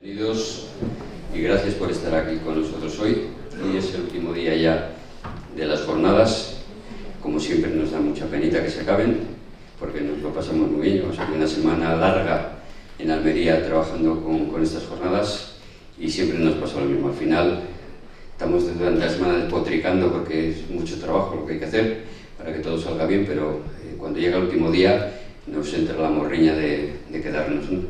Bienvenidos y gracias por estar aquí con nosotros hoy. Hoy es el último día ya de las jornadas. Como siempre nos da mucha penita que se acaben, porque nos lo pasamos muy bien. Llevamos aquí una semana larga en Almería trabajando con estas jornadas y siempre nos pasa lo mismo. Al final estamos durante la semana despotricando porque es mucho trabajo lo que hay que hacer para que todo salga bien, pero cuando llega el último día nos entra la morriña de quedarnos, ¿no?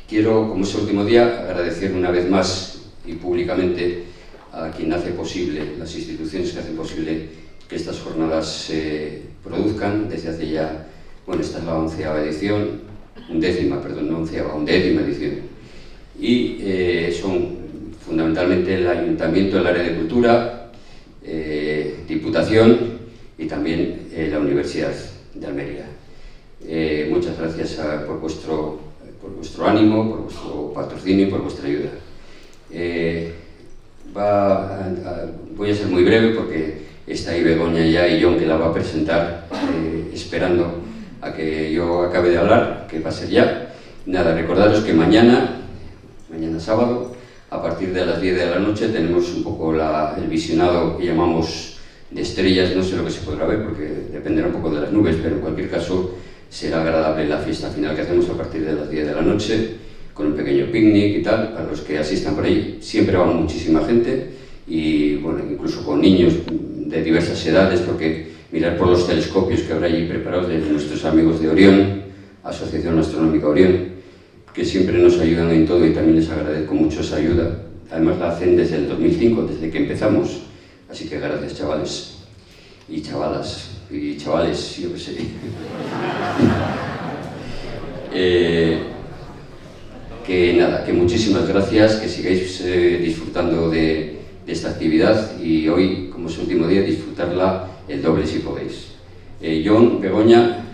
Quiero, como es el último día, agradecer una vez más y públicamente a quien hace posible, las instituciones que hacen posible que estas jornadas se produzcan desde hace ya, bueno, esta es la 11ª edición, undécima edición. Y son fundamentalmente el Ayuntamiento, el área de Cultura, Diputación y también la Universidad de Almería. Muchas gracias por vuestro ánimo, por vuestro patrocinio y por vuestra ayuda. Voy a ser muy breve porque está ahí Begoña ya y John que la va a presentar, esperando a que yo acabe de hablar, que va a ser ya. Nada, recordaros que mañana sábado, a partir de las 10 de la noche, tenemos un poco el visionado que llamamos de estrellas. No sé lo que se podrá ver porque dependerá un poco de las nubes, pero en cualquier caso será agradable la fiesta final que hacemos a partir de las 10 de la noche, con un pequeño picnic y tal, para los que asistan por ahí. Siempre va muchísima gente y, bueno, incluso con niños de diversas edades, porque mirar por los telescopios que habrá allí preparados de nuestros amigos de Orión, Asociación Astronómica Orión, que siempre nos ayudan en todo y también les agradezco mucho esa ayuda. Además la hacen desde el 2005, desde que empezamos, así que gracias, chavales y chavalas. Y chavales, yo qué sé. Que nada, que muchísimas gracias, que sigáis disfrutando de esta actividad y hoy, como es el último día, disfrutarla el doble si podéis. John, Begoña.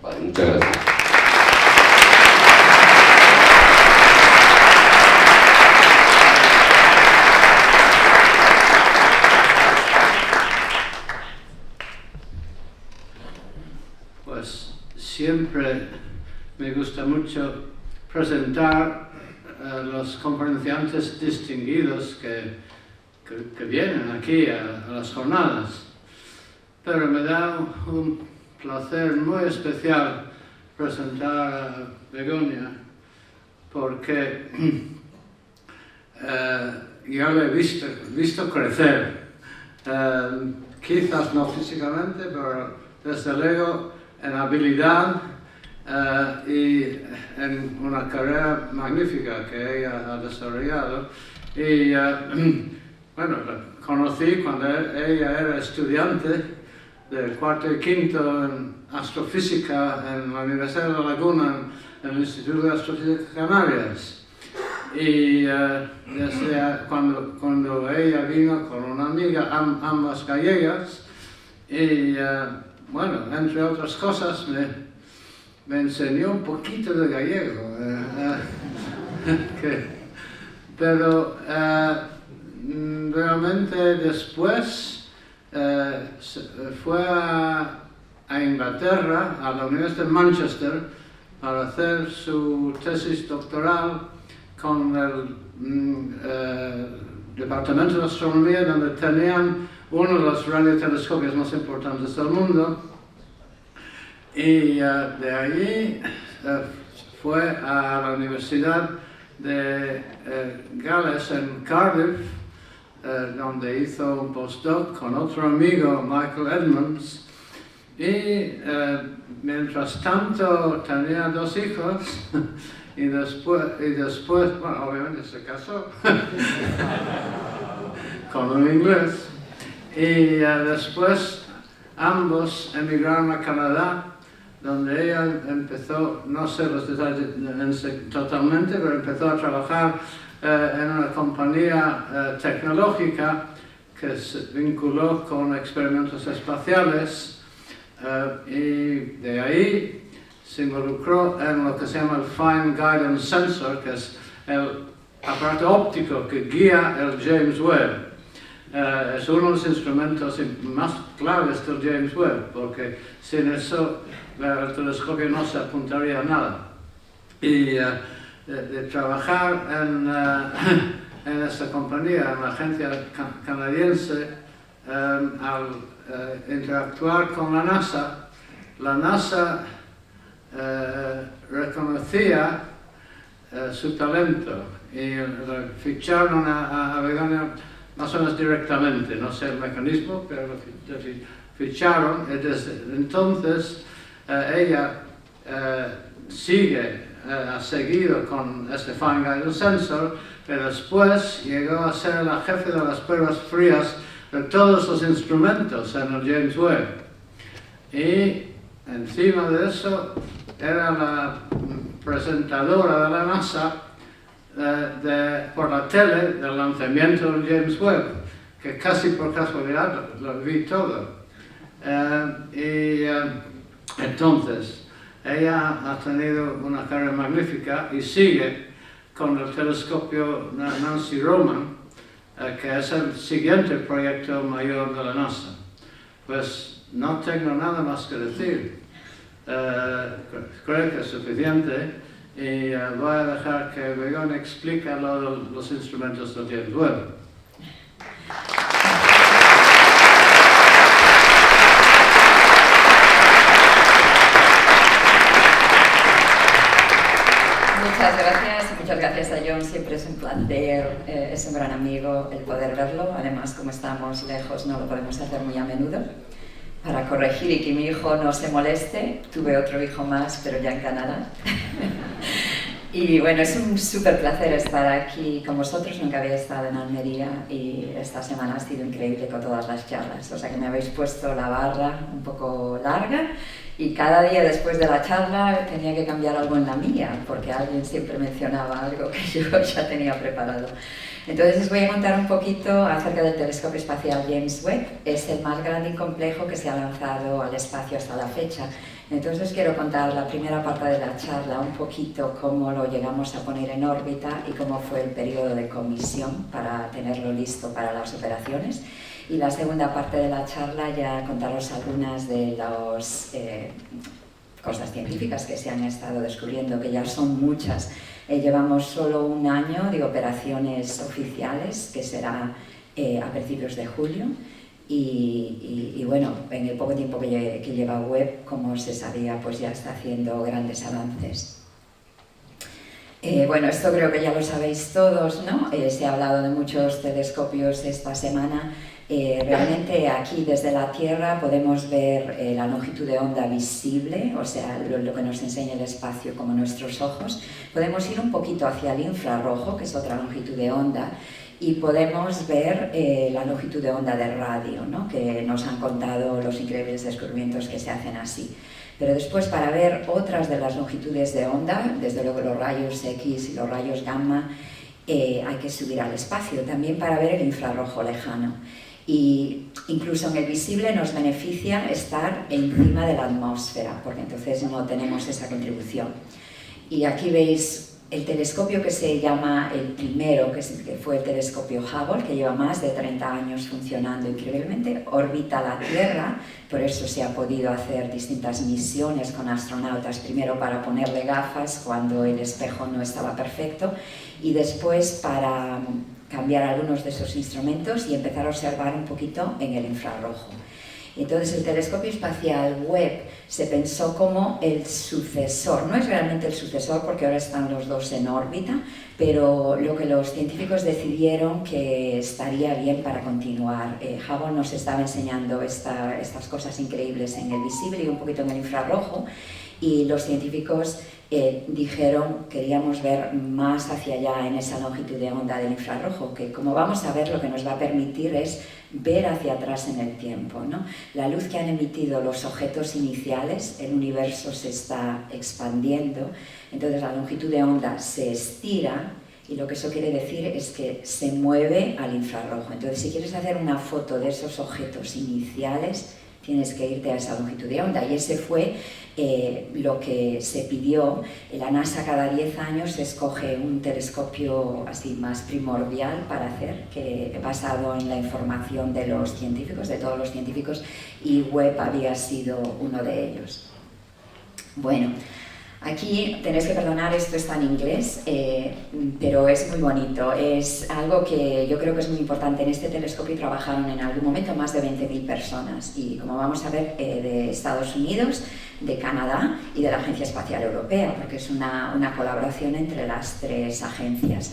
Vale, muchas gracias. Siempre me gusta mucho presentar a los conferenciantes distinguidos que vienen aquí a las jornadas, pero me da un placer muy especial presentar a Begoña porque yo le he visto crecer, quizás no físicamente, pero desde luego en habilidad y en una carrera magnífica que ella ha desarrollado. Y bueno, la conocí cuando ella era estudiante del cuarto y quinto en astrofísica en la Universidad de La Laguna, en el Instituto de Astrofísica de Canarias. Y desde cuando ella vino con una amiga, ambas gallegas, y bueno, entre otras cosas, me enseñó un poquito de gallego, pero realmente después fue a Inglaterra, a la Universidad de Manchester, para hacer su tesis doctoral con el Departamento de Astronomía, donde tenían uno de los radiotelescopios más importantes del mundo, y de allí fue a la Universidad de Gales en Cardiff, donde hizo un postdoc con otro amigo, Michael Edmonds, y mientras tanto tenía 2 hijos, y después, bueno, obviamente se casó con un inglés. Y después ambos emigraron a Canadá, donde ella empezó, no sé los detalles totalmente, pero empezó a trabajar en una compañía tecnológica que se vinculó con experimentos espaciales, y de ahí se involucró en lo que se llama el Fine Guidance Sensor, que es el aparato óptico que guía el James Webb. es uno de los instrumentos más claves del James Webb, porque sin eso el telescopio no se apuntaría a nada. Y de trabajar en esta compañía, en la agencia canadiense, al interactuar con la NASA reconocía su talento y ficharon a Begonia más o menos directamente, no sé el mecanismo, pero lo ficharon y desde entonces ella ha seguido con este Fine Guidance Sensor, pero después llegó a ser la jefe de las pruebas frías de todos los instrumentos en el James Webb. Y encima de eso era la presentadora de la NASA por la tele del lanzamiento del James Webb, que casi por casualidad lo vi todo. Entonces, ella ha tenido una carrera magnífica y sigue con el telescopio Nancy Roman, que es el siguiente proyecto mayor de la NASA. Pues no tengo nada más que decir. Creo que es suficiente y voy a dejar que Begonia explique los instrumentos del James Webb. Muchas gracias a John, siempre es un placer, es un gran amigo el poder verlo, además como estamos lejos no lo podemos hacer muy a menudo. Para corregir y que mi hijo no se moleste, tuve otro hijo más, pero ya en Canadá. Y bueno, es un súper placer estar aquí con vosotros, nunca había estado en Almería y esta semana ha sido increíble con todas las charlas, o sea que me habéis puesto la barra un poco larga y cada día después de la charla tenía que cambiar algo en la mía, porque alguien siempre mencionaba algo que yo ya tenía preparado. Entonces os voy a contar un poquito acerca del telescopio espacial James Webb. Es el más grande y complejo que se ha lanzado al espacio hasta la fecha. Entonces os quiero contar la primera parte de la charla, un poquito cómo lo llegamos a poner en órbita y cómo fue el periodo de comisión para tenerlo listo para las operaciones. Y la segunda parte de la charla ya contaros algunas de las cosas científicas que se han estado descubriendo, que ya son muchas. Llevamos solo un año de operaciones oficiales, que será a principios de julio. Y bueno, en el poco tiempo que lleva Webb, como se sabía, pues ya está haciendo grandes avances. Bueno, esto creo que ya lo sabéis todos, ¿no? Se ha hablado de muchos telescopios esta semana. Realmente aquí desde la Tierra podemos ver la longitud de onda visible, o sea, lo que nos enseña el espacio como nuestros ojos. Podemos ir un poquito hacia el infrarrojo, que es otra longitud de onda, y podemos ver la longitud de onda de radio, ¿no? Que nos han contado los increíbles descubrimientos que se hacen así. Pero después, para ver otras de las longitudes de onda, desde luego los rayos X y los rayos gamma, hay que subir al espacio, también para ver el infrarrojo lejano. Y incluso en el visible nos beneficia estar encima de la atmósfera, porque entonces no tenemos esa contribución. Y aquí veis el telescopio que se llama el primero, que fue el telescopio Hubble, que lleva más de 30 años funcionando increíblemente, orbita la Tierra, por eso se ha podido hacer distintas misiones con astronautas, primero para ponerle gafas cuando el espejo no estaba perfecto, y después para cambiar algunos de esos instrumentos y empezar a observar un poquito en el infrarrojo. Entonces el telescopio espacial Webb se pensó como el sucesor, no es realmente el sucesor porque ahora están los dos en órbita, pero lo que los científicos decidieron que estaría bien para continuar. Hubble nos estaba enseñando estas cosas increíbles en el visible y un poquito en el infrarrojo, y los científicos dijeron queríamos ver más hacia allá en esa longitud de onda del infrarrojo, que como vamos a ver lo que nos va a permitir es ver hacia atrás en el tiempo, ¿no? La luz que han emitido los objetos iniciales, el universo se está expandiendo, entonces la longitud de onda se estira y lo que eso quiere decir es que se mueve al infrarrojo. Entonces si quieres hacer una foto de esos objetos iniciales, tienes que irte a esa longitud de onda, y ese fue lo que se pidió. La NASA cada 10 años escoge un telescopio así más primordial para hacer, basado en la información de los científicos, de todos los científicos, y Webb había sido uno de ellos. Bueno, aquí tenéis que perdonar, esto está en inglés, pero es muy bonito. Es algo que yo creo que es muy importante. En este telescopio trabajaron en algún momento más de 20.000 personas, y como vamos a ver, de Estados Unidos, de Canadá y de la Agencia Espacial Europea, porque es una colaboración entre las tres agencias.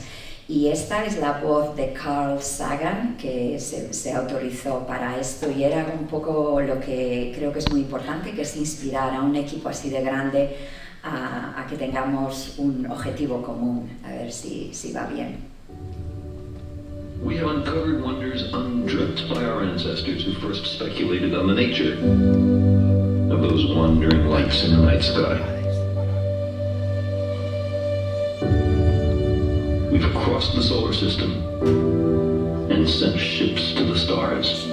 Y esta es la voz de Carl Sagan, que se autorizó para esto, y era un poco lo que creo que es muy importante, que es inspirar a un equipo así de grande a que tengamos un objetivo común. A ver si va bien. We have uncovered wonders undreamt by our ancestors who first speculated on the nature of those wandering lights in the night sky. We've crossed the solar system and sent ships to the stars.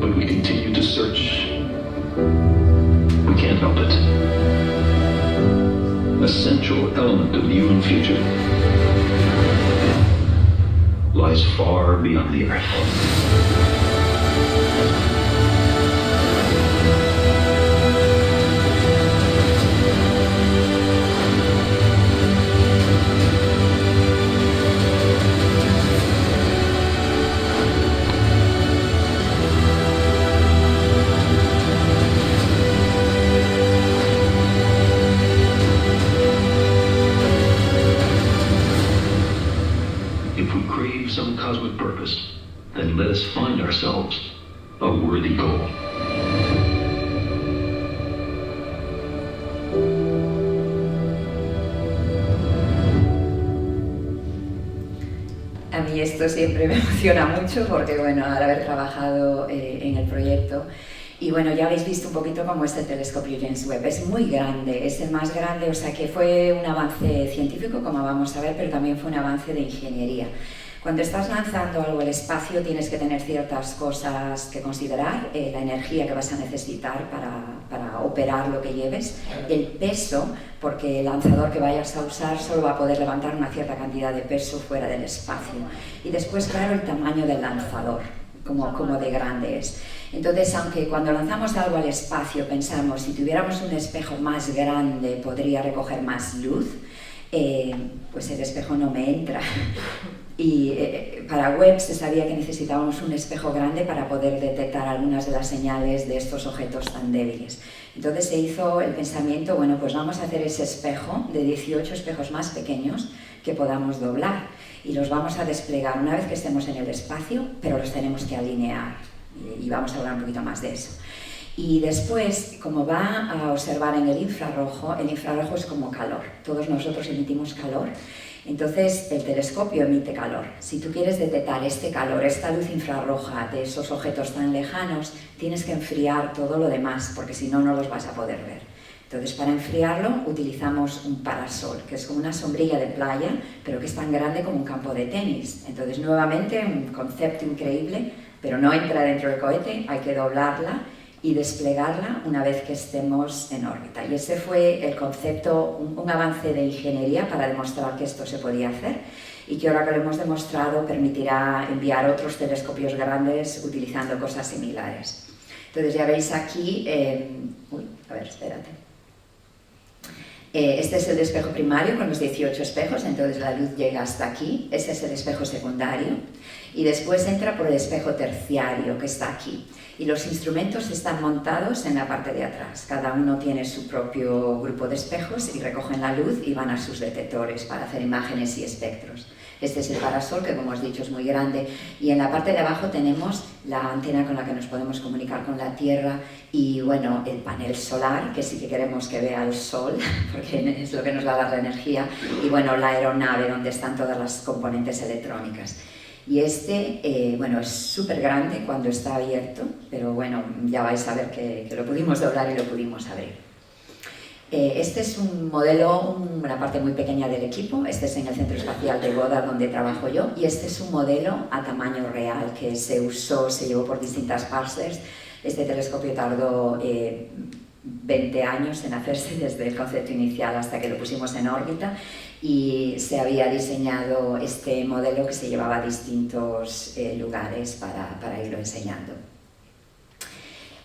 But we continue to search. We can't help it. A central element of the human future lies far beyond the Earth. Some cosmic purpose, then let us find ourselves a worthy goal. A mí esto siempre me emociona mucho porque, bueno, al haber trabajado en el proyecto, y bueno, ya habéis visto un poquito cómo es el telescopio James Webb. Es muy grande, es el más grande, o sea que fue un avance científico, como vamos a ver, pero también fue un avance de ingeniería. Cuando estás lanzando algo al espacio tienes que tener ciertas cosas que considerar, la energía que vas a necesitar para operar lo que lleves, el peso, porque el lanzador que vayas a usar solo va a poder levantar una cierta cantidad de peso fuera del espacio, y después, claro, el tamaño del lanzador, como de grande es. Entonces, aunque cuando lanzamos algo al espacio pensamos, si tuviéramos un espejo más grande podría recoger más luz, pues el espejo no me entra. Y para Webb se sabía que necesitábamos un espejo grande para poder detectar algunas de las señales de estos objetos tan débiles. Entonces se hizo el pensamiento, bueno, pues vamos a hacer ese espejo de 18 espejos más pequeños que podamos doblar, y los vamos a desplegar una vez que estemos en el espacio, pero los tenemos que alinear, y vamos a hablar un poquito más de eso. Y después, como va a observar en el infrarrojo es como calor, todos nosotros emitimos calor. Entonces el telescopio emite calor. Si tú quieres detectar este calor, esta luz infrarroja de esos objetos tan lejanos, tienes que enfriar todo lo demás, porque si no, no los vas a poder ver. Entonces, para enfriarlo utilizamos un parasol, que es como una sombrilla de playa, pero que es tan grande como un campo de tenis. Entonces, nuevamente, un concepto increíble, pero no entra dentro del cohete, hay que doblarla y desplegarla una vez que estemos en órbita. Y ese fue el concepto, un avance de ingeniería para demostrar que esto se podía hacer, y que ahora que lo hemos demostrado permitirá enviar otros telescopios grandes utilizando cosas similares. Entonces ya veis aquí, este es el espejo primario con los 18 espejos, entonces la luz llega hasta aquí. Este es el espejo secundario, y después entra por el espejo terciario, que está aquí. Y los instrumentos están montados en la parte de atrás. Cada uno tiene su propio grupo de espejos y recogen la luz y van a sus detectores para hacer imágenes y espectros. Este es el parasol, que como os he dicho es muy grande, y en la parte de abajo tenemos la antena con la que nos podemos comunicar con la Tierra, y bueno, el panel solar, que sí que queremos que vea el sol, porque es lo que nos va a dar la energía, y bueno, la aeronave donde están todas las componentes electrónicas. Y este, bueno, es súper grande cuando está abierto, pero bueno, ya vais a ver que lo pudimos doblar y lo pudimos abrir. Este es un modelo, una parte muy pequeña del equipo. Este es en el Centro Espacial de Goddard, donde trabajo yo, y este es un modelo a tamaño real que se llevó por distintas parsers. Este telescopio tardó 20 años en hacerse, desde el concepto inicial hasta que lo pusimos en órbita, y se había diseñado este modelo que se llevaba a distintos lugares para irlo enseñando.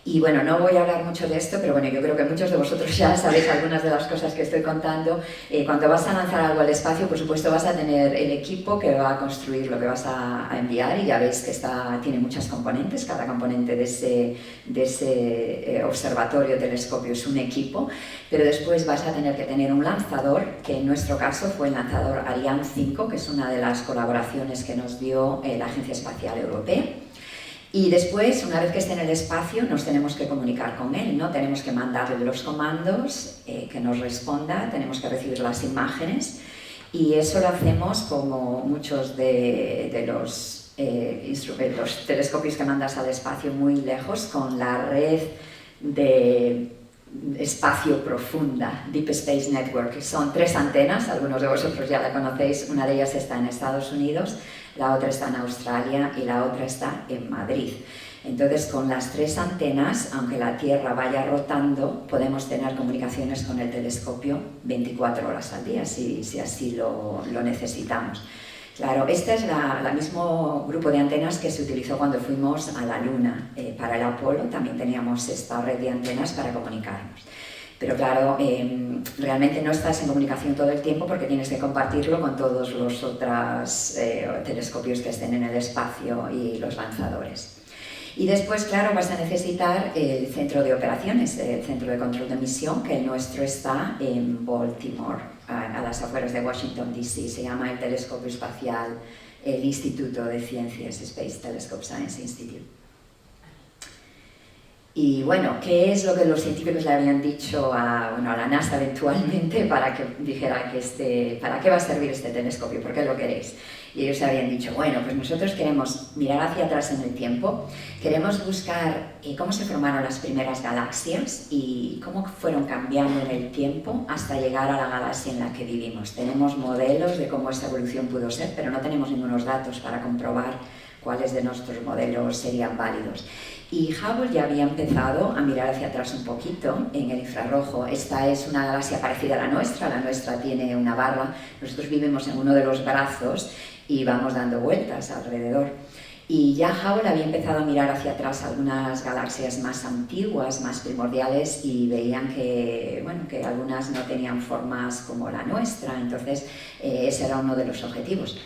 Y bueno, no voy a hablar mucho de esto, pero bueno, yo creo que muchos de vosotros ya sabéis algunas de las cosas que estoy contando. Cuando vas a lanzar algo al espacio, por supuesto vas a tener el equipo que va a construir lo que vas a enviar, y ya veis que tiene muchas componentes. Cada componente de ese observatorio, telescopio, es un equipo, pero después vas a tener que tener un lanzador, que en nuestro caso fue el lanzador Ariane 5, que es una de las colaboraciones que nos dio la Agencia Espacial Europea. Y después, una vez que esté en el espacio, nos tenemos que comunicar con él, ¿no? Tenemos que mandarle los comandos, que nos responda, tenemos que recibir las imágenes, y eso lo hacemos como muchos de los telescopios que mandas al espacio muy lejos, con la red de espacio profunda, Deep Space Network. Son 3 antenas, algunos de vosotros ya la conocéis. Una de ellas está en Estados Unidos, la otra está en Australia y la otra está en Madrid. Entonces, con las 3 antenas, aunque la Tierra vaya rotando, podemos tener comunicaciones con el telescopio 24 horas al día, si así lo necesitamos. Claro, este es el mismo grupo de antenas que se utilizó cuando fuimos a la Luna. Para el Apolo también teníamos esta red de antenas para comunicarnos. Pero claro, realmente no estás en comunicación todo el tiempo, porque tienes que compartirlo con todos los otros telescopios que estén en el espacio y los lanzadores. Y después, claro, vas a necesitar el centro de operaciones, el centro de control de misión, que el nuestro está en Baltimore, a las afueras de Washington, D.C. Se llama el Telescopio Espacial, el Instituto de Ciencias, Space Telescope Science Institute. Y bueno, ¿qué es lo que los científicos le habían dicho a la NASA eventualmente para que dijera que para qué va a servir este telescopio? ¿Por qué lo queréis? Y ellos habían dicho, bueno, pues nosotros queremos mirar hacia atrás en el tiempo, queremos buscar cómo se formaron las primeras galaxias y cómo fueron cambiando en el tiempo hasta llegar a la galaxia en la que vivimos. Tenemos modelos de cómo esa evolución pudo ser, pero no tenemos ningunos datos para comprobar cuáles de nuestros modelos serían válidos. Y Hubble ya había empezado a mirar hacia atrás un poquito en el infrarrojo. Esta es una galaxia parecida a la nuestra tiene una barra. Nosotros vivimos en uno de los brazos y vamos dando vueltas alrededor. Y ya Hubble había empezado a mirar hacia atrás algunas galaxias más antiguas, más primordiales, y veían que algunas no tenían formas como la nuestra. Entonces ese era uno de los objetivos.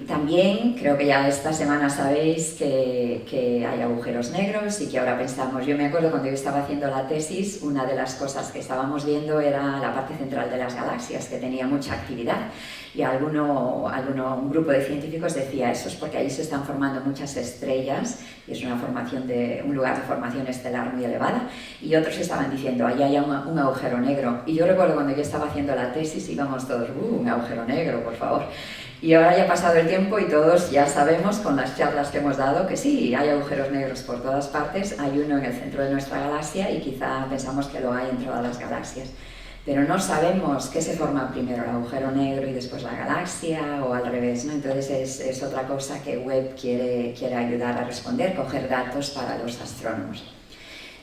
También creo que ya esta semana sabéis que hay agujeros negros y que ahora pensamos. Yo me acuerdo cuando yo estaba haciendo la tesis, una de las cosas que estábamos viendo era la parte central de las galaxias, que tenía mucha actividad, y un grupo de científicos decía, eso es porque ahí se están formando muchas estrellas y es un lugar de formación estelar muy elevada, y otros estaban diciendo, ahí hay un agujero negro. Y yo recuerdo cuando yo estaba haciendo la tesis íbamos todos, un agujero negro, por favor. Y ahora ya ha pasado el tiempo y todos ya sabemos, con las charlas que hemos dado, que sí, hay agujeros negros por todas partes. Hay uno en el centro de nuestra galaxia y quizá pensamos que lo hay en todas las galaxias. Pero no sabemos qué se forma primero, el agujero negro y después la galaxia, o al revés, ¿no? Entonces es otra cosa que Webb quiere ayudar a responder, coger datos para los astrónomos.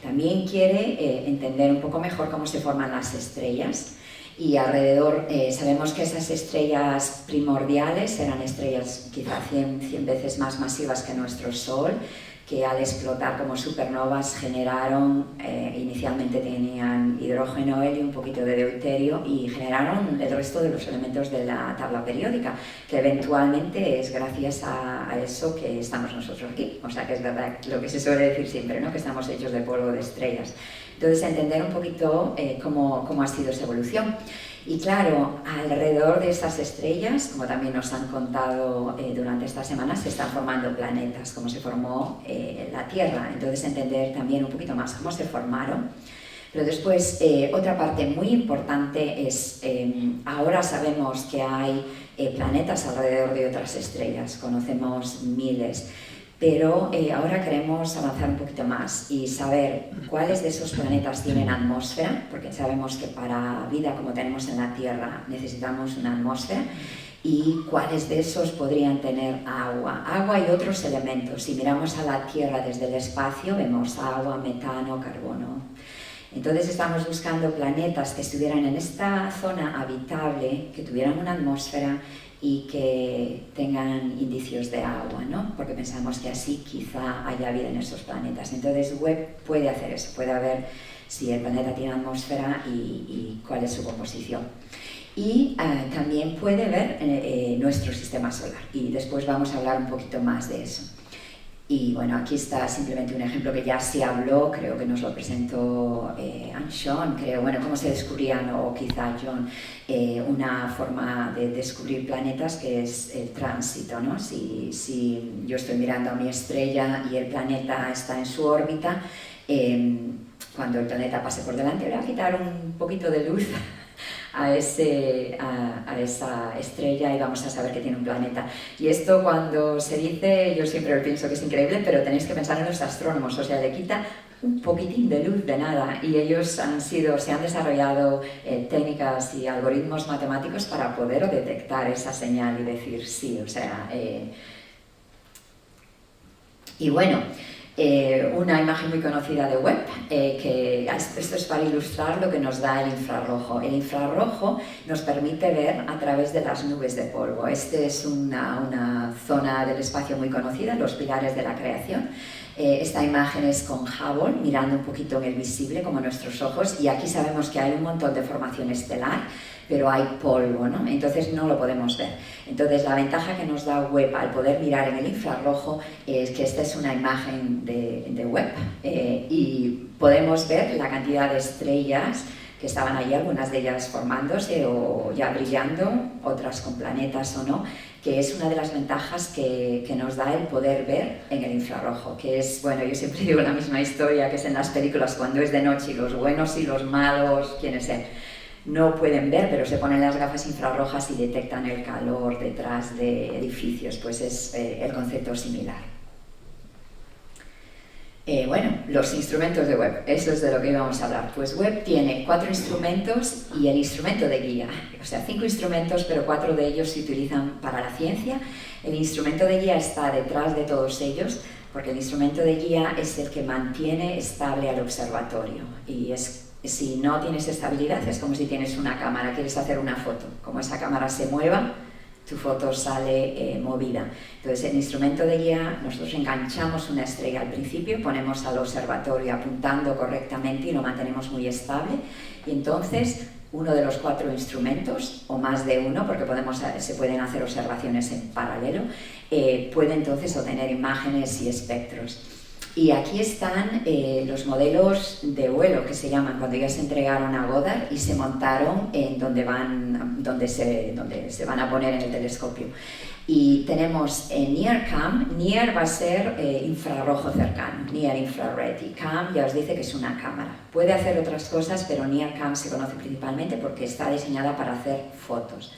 También quiere entender un poco mejor cómo se forman las estrellas. Y alrededor sabemos que esas estrellas primordiales eran estrellas quizá 100 veces más masivas que nuestro Sol, que al explotar como supernovas generaron, inicialmente tenían hidrógeno, helio, un poquito de deuterio, y generaron el resto de los elementos de la tabla periódica, que eventualmente es gracias a eso que estamos nosotros aquí. O sea que es verdad lo que se suele decir siempre, ¿no? Que estamos hechos de polvo de estrellas. Entonces, entender un poquito cómo ha sido esa evolución. Y claro, alrededor de estas estrellas, como también nos han contado durante estas semanas, se están formando planetas, como se formó la Tierra. Entonces, entender también un poquito más cómo se formaron. Pero después, otra parte muy importante es, ahora sabemos que hay planetas alrededor de otras estrellas, conocemos miles. Pero ahora queremos avanzar un poquito más y saber cuáles de esos planetas tienen atmósfera, porque sabemos que para vida como tenemos en la Tierra necesitamos una atmósfera, y cuáles de esos podrían tener agua y otros elementos. Si miramos a la Tierra desde el espacio vemos agua, metano, carbono. Entonces estamos buscando planetas que estuvieran en esta zona habitable, que tuvieran una atmósfera y que tengan indicios de agua, ¿no? Porque pensamos que así quizá haya vida en esos planetas. Entonces Webb puede hacer eso, puede ver si el planeta tiene atmósfera y cuál es su composición. Y también puede ver nuestro sistema solar, y después vamos a hablar un poquito más de eso. Y bueno, aquí está simplemente un ejemplo que ya se habló, creo que nos lo presentó Sean, creo, bueno, cómo se descubrían, o quizá John, una forma de descubrir planetas que es el tránsito, ¿no? Si yo estoy mirando a mi estrella y el planeta está en su órbita, cuando el planeta pase por delante le va a quitar un poquito de luz a esa estrella y vamos a saber que tiene un planeta. Y esto cuando se dice, yo siempre pienso que es increíble, pero tenéis que pensar en los astrónomos, o sea, le quita un poquitín de luz de nada, y ellos se han desarrollado técnicas y algoritmos matemáticos para poder detectar esa señal y decir sí, o sea... Y bueno, una imagen muy conocida de Webb, que esto es para ilustrar lo que nos da el infrarrojo. El infrarrojo nos permite ver a través de las nubes de polvo. Este es una zona del espacio muy conocida, los pilares de la creación. Esta imagen es con Hubble, mirando un poquito en el visible, como nuestros ojos, y aquí sabemos que hay un montón de formación estelar, pero hay polvo, ¿no? Entonces no lo podemos ver. Entonces la ventaja que nos da Webb al poder mirar en el infrarrojo es que esta es una imagen de Webb, y podemos ver la cantidad de estrellas que estaban allí, algunas de ellas formándose o ya brillando, otras con planetas o no, que es una de las ventajas que nos da el poder ver en el infrarrojo, que es, bueno, yo siempre digo la misma historia que es en las películas cuando es de noche y los buenos y los malos, quienes sean, no pueden ver, pero se ponen las gafas infrarrojas y detectan el calor detrás de edificios, pues es el concepto similar. Bueno, los instrumentos de Webb, eso es de lo que íbamos a hablar. Pues Webb tiene 4 instrumentos y el instrumento de guía, o sea, 5 instrumentos, pero 4 de ellos se utilizan para la ciencia. El instrumento de guía está detrás de todos ellos, porque el instrumento de guía es el que mantiene estable al observatorio, y si no tienes estabilidad es como si tienes una cámara, quieres hacer una foto, como esa cámara se mueva, tu foto sale movida. Entonces el instrumento de guía, nosotros enganchamos una estrella al principio, ponemos al observatorio apuntando correctamente y lo mantenemos muy estable, y entonces uno de los 4 instrumentos, o más de uno, porque se pueden hacer observaciones en paralelo, puede entonces obtener imágenes y espectros. Y aquí están los modelos de vuelo, que se llaman, cuando ya se entregaron a Goddard y se montaron en donde se van a poner en el telescopio. Y tenemos Near Cam. Near va a ser infrarrojo cercano, Near Infrared, y Cam ya os dice que es una cámara. Puede hacer otras cosas, pero Near Cam se conoce principalmente porque está diseñada para hacer fotos.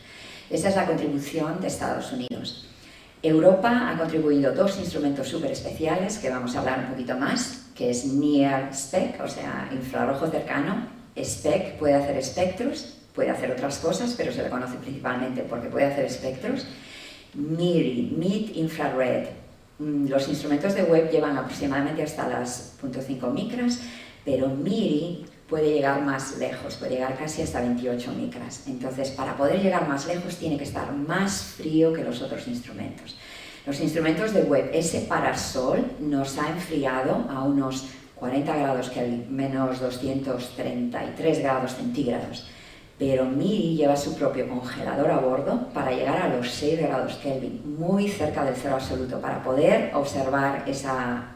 Esa es la contribución de Estados Unidos. Europa ha contribuido 2 instrumentos súper especiales, que vamos a hablar un poquito más, que es Near SPEC, o sea, infrarrojo cercano. SPEC puede hacer espectros, puede hacer otras cosas, pero se le conoce principalmente porque puede hacer espectros. MIRI, Mid Infrared. Los instrumentos de Webb llevan aproximadamente hasta las 0.5 micras, pero MIRI puede llegar más lejos, puede llegar casi hasta 28 micras. Entonces, para poder llegar más lejos tiene que estar más frío que los otros instrumentos. Los instrumentos de Webb, ese parasol nos ha enfriado a unos 40 grados Kelvin, menos 233 grados centígrados. Pero MIRI lleva su propio congelador a bordo para llegar a los 6 grados Kelvin, muy cerca del cero absoluto, para poder observar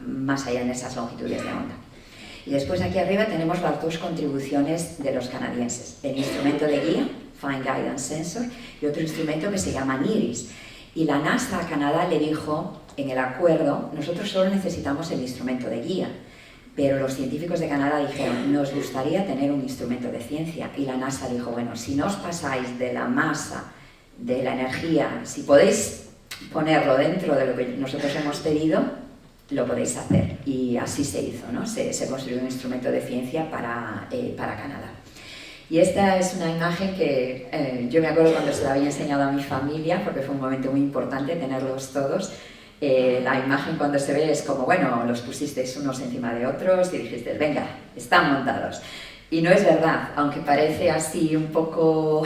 más allá en esas longitudes de onda. Y después aquí arriba tenemos las 2 contribuciones de los canadienses, el instrumento de guía, Fine Guidance Sensor, y otro instrumento que se llama NIRIS. Y la NASA a Canadá le dijo, en el acuerdo, nosotros solo necesitamos el instrumento de guía, pero los científicos de Canadá dijeron, nos gustaría tener un instrumento de ciencia, y la NASA dijo, bueno, si no os pasáis de la masa, de la energía, si podéis ponerlo dentro de lo que nosotros hemos pedido, lo podéis hacer. Y así se hizo, ¿no? Se construyó un instrumento de ciencia para Canadá. Y esta es una imagen que yo me acuerdo cuando se la había enseñado a mi familia, porque fue un momento muy importante tenerlos todos. La imagen cuando se ve es como, bueno, los pusisteis unos encima de otros y dijisteis, venga, están montados. Y no es verdad, aunque parece así un poco,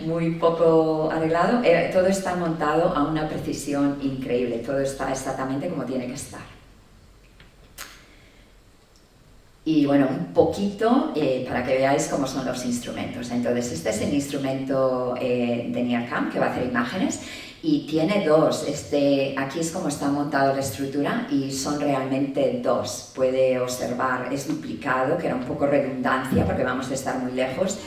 muy poco arreglado, todo está montado a una precisión increíble, todo está exactamente como tiene que estar. Y bueno, un poquito para que veáis cómo son los instrumentos. Entonces, este es el instrumento de NIRCam que va a hacer imágenes y tiene dos. Aquí es como está montada la estructura y son realmente dos. Puede observar, es duplicado, que era un poco redundancia porque vamos a estar muy lejos,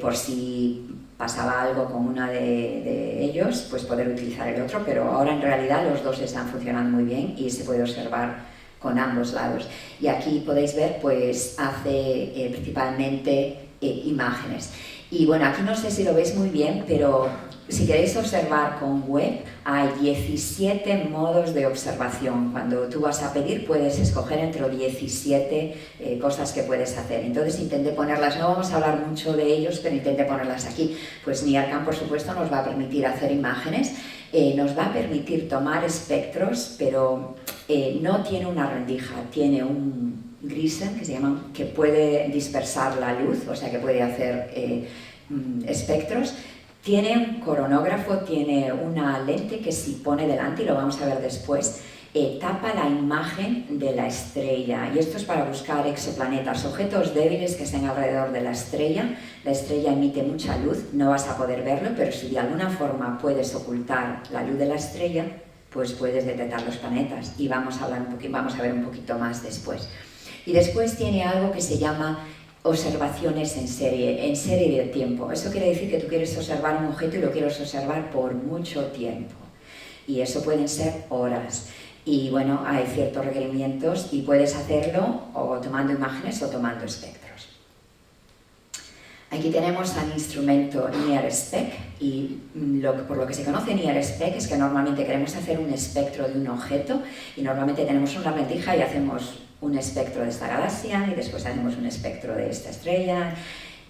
por si pasaba algo con una de ellos, pues poder utilizar el otro, pero ahora en realidad los dos están funcionando muy bien y se puede observar con ambos lados. Y aquí podéis ver, pues hace principalmente imágenes. Y bueno, aquí no sé si lo veis muy bien, pero si queréis observar con web, hay 17 modos de observación. Cuando tú vas a pedir, puedes escoger entre 17 cosas que puedes hacer. Entonces intenté ponerlas, no vamos a hablar mucho de ellos, pero intenté ponerlas aquí. Pues NIRCam, por supuesto, nos va a permitir hacer imágenes, nos va a permitir tomar espectros, pero no tiene una rendija, tiene un Grisel, que se llama, que puede dispersar la luz, o sea que puede hacer espectros. Tiene un coronógrafo, tiene una lente que si pone delante, y lo vamos a ver después, tapa la imagen de la estrella. Y esto es para buscar exoplanetas, objetos débiles que estén alrededor de la estrella. La estrella emite mucha luz, no vas a poder verlo, pero si de alguna forma puedes ocultar la luz de la estrella, pues puedes detectar los planetas. Y vamos a ver un poquito más después. Y después tiene algo que se llama observaciones en serie de tiempo. Eso quiere decir que tú quieres observar un objeto y lo quieres observar por mucho tiempo. Y eso pueden ser horas. Y bueno, hay ciertos requerimientos y puedes hacerlo o tomando imágenes o tomando espectros. Aquí tenemos al instrumento NIRSpec y por lo que se conoce NIRSpec es que normalmente queremos hacer un espectro de un objeto y normalmente tenemos una rendija y hacemos un espectro de esta galaxia y después hacemos un espectro de esta estrella.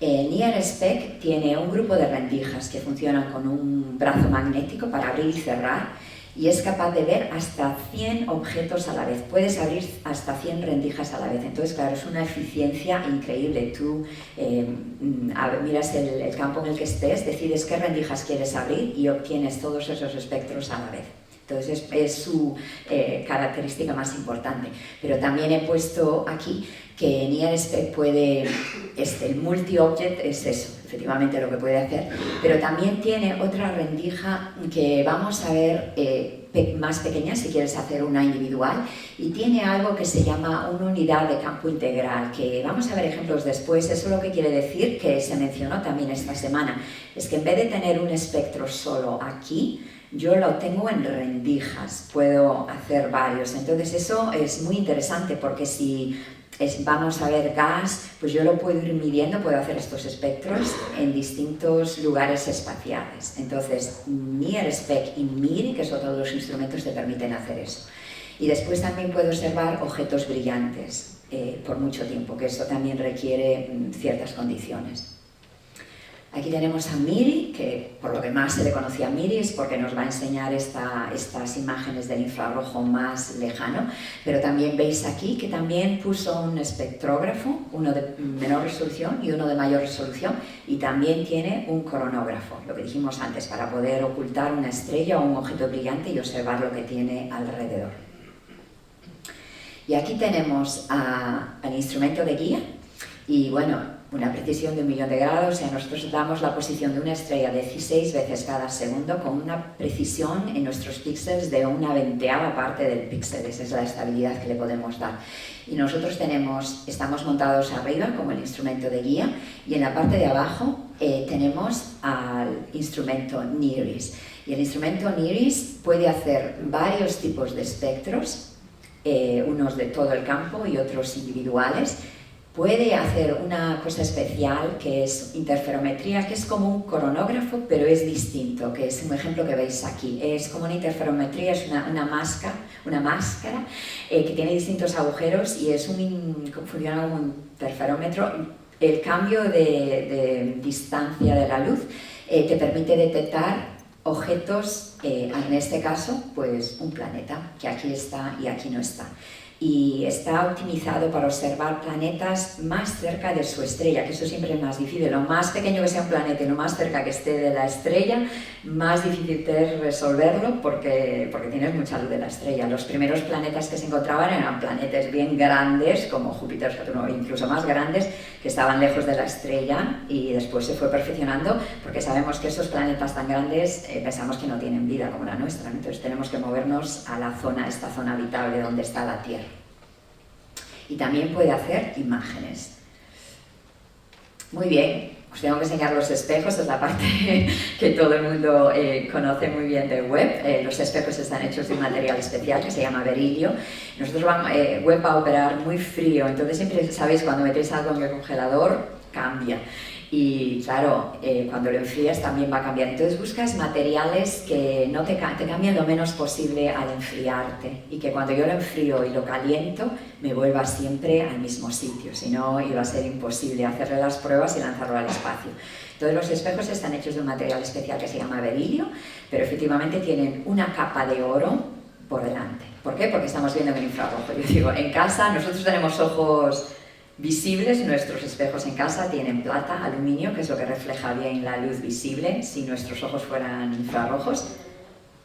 NIRSpec tiene un grupo de rendijas que funcionan con un brazo magnético para abrir y cerrar y es capaz de ver hasta 100 objetos a la vez. Puedes abrir hasta 100 rendijas a la vez. Entonces, claro, es una eficiencia increíble. Tú miras el campo en el que estés, decides qué rendijas quieres abrir y obtienes todos esos espectros a la vez. Entonces es su característica más importante. Pero también he puesto aquí que NIRSpec puede, el multi-object es eso, efectivamente lo que puede hacer, pero también tiene otra rendija que vamos a ver más pequeña si quieres hacer una individual y tiene algo que se llama una unidad de campo integral, que vamos a ver ejemplos después. Eso lo que quiere decir, que se mencionó también esta semana, es que en vez de tener un espectro solo aquí, yo lo tengo en rendijas, puedo hacer varios. Entonces eso es muy interesante porque si vamos a ver gas, pues yo lo puedo ir midiendo, puedo hacer estos espectros en distintos lugares espaciales. Entonces NIRSpec y MIRI, que son todos los instrumentos, te permiten hacer eso. Y después también puedo observar objetos brillantes por mucho tiempo, que eso también requiere ciertas condiciones. Aquí tenemos a MIRI, que por lo que más se le conocía a MIRI es porque nos va a enseñar estas imágenes del infrarrojo más lejano, pero también veis aquí que también puso un espectrógrafo, uno de menor resolución y uno de mayor resolución, y también tiene un coronógrafo, lo que dijimos antes, para poder ocultar una estrella o un objeto brillante y observar lo que tiene alrededor. Y aquí tenemos al instrumento de guía, y bueno, una precisión de 1.000.000 de grados, o sea, nosotros damos la posición de una estrella 16 veces cada segundo con una precisión en nuestros píxeles de 1/20ª parte del píxel. Esa es la estabilidad que le podemos dar. Y nosotros estamos montados arriba como el instrumento de guía y en la parte de abajo tenemos al instrumento NIRIS. Y el instrumento NIRIS puede hacer varios tipos de espectros, unos de todo el campo y otros individuales. puede hacer una cosa especial que es interferometría, que es como un cronógrafo, pero es distinto, que es un ejemplo que veis aquí. Es como una interferometría, es una máscara que tiene distintos agujeros y funciona como un interferómetro. El cambio de distancia de la luz te permite detectar objetos, en este caso, pues un planeta, que aquí está y aquí no está. Y está optimizado para observar planetas más cerca de su estrella, que eso siempre es más difícil. Lo más pequeño que sea un planeta y lo más cerca que esté de la estrella, más difícil es resolverlo porque tienes mucha luz de la estrella. Los primeros planetas que se encontraban eran planetas bien grandes, como Júpiter, Saturno, incluso más grandes, que estaban lejos de la estrella, y después se fue perfeccionando porque sabemos que esos planetas tan grandes pensamos que no tienen vida como la nuestra, ¿no? Entonces tenemos que movernos a esta zona habitable donde está la Tierra. Y también puede hacer imágenes. Muy bien, os tengo que enseñar los espejos, es la parte que todo el mundo conoce muy bien de web. Los espejos están hechos de un material especial que se llama berilio. Nosotros web va a operar muy frío, entonces siempre sabéis, cuando metéis algo en el congelador, cambia. Y claro, cuando lo enfrías también va a cambiar. Entonces buscas materiales que no te cambien lo menos posible al enfriarte, y que cuando yo lo enfrío y lo caliento me vuelva siempre al mismo sitio, si no iba a ser imposible hacerle las pruebas y lanzarlo al espacio. Todos los espejos están hechos de un material especial que se llama berilio, pero efectivamente tienen una capa de oro por delante. ¿Por qué? Porque estamos viendo en infrarrojo. Yo digo, en casa nosotros tenemos ojos visibles, nuestros espejos en casa tienen plata, aluminio, que es lo que refleja bien la luz visible. Si nuestros ojos fueran infrarrojos,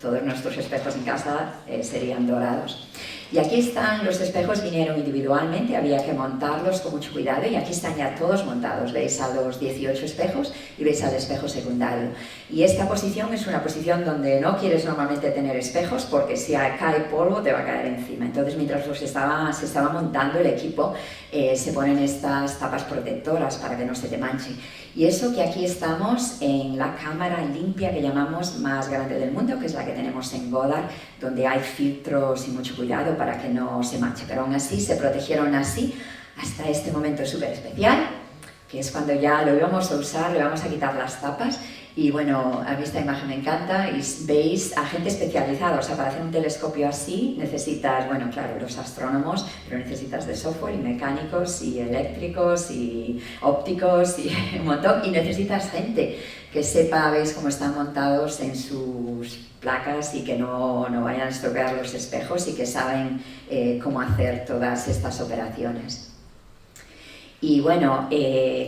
todos nuestros espejos en casa serían dorados. Y aquí están los espejos, vinieron individualmente, había que montarlos con mucho cuidado, y aquí están ya todos montados. Veis a los 18 espejos y veis al espejo secundario. Y esta posición es una posición donde no quieres normalmente tener espejos, porque si cae polvo te va a caer encima. Entonces, mientras se estaba montando el equipo, se ponen estas tapas protectoras para que no se te manche. Y eso que aquí estamos en la cámara limpia que llamamos más grande del mundo, que es la que tenemos en Goddard, donde hay filtros y mucho cuidado para que no se manche, pero aún así se protegieron así hasta este momento súper especial, que es cuando ya lo íbamos a usar, le vamos a quitar las tapas. Y bueno, a mí esta imagen me encanta, y veis a gente especializada. O sea, para hacer un telescopio así necesitas, bueno, claro, los astrónomos, pero necesitas de software y mecánicos y eléctricos y ópticos y un montón, y necesitas gente que sepa, veis cómo están montados en sus placas y que no vayan a estropear los espejos, y que saben cómo hacer todas estas operaciones. Y bueno,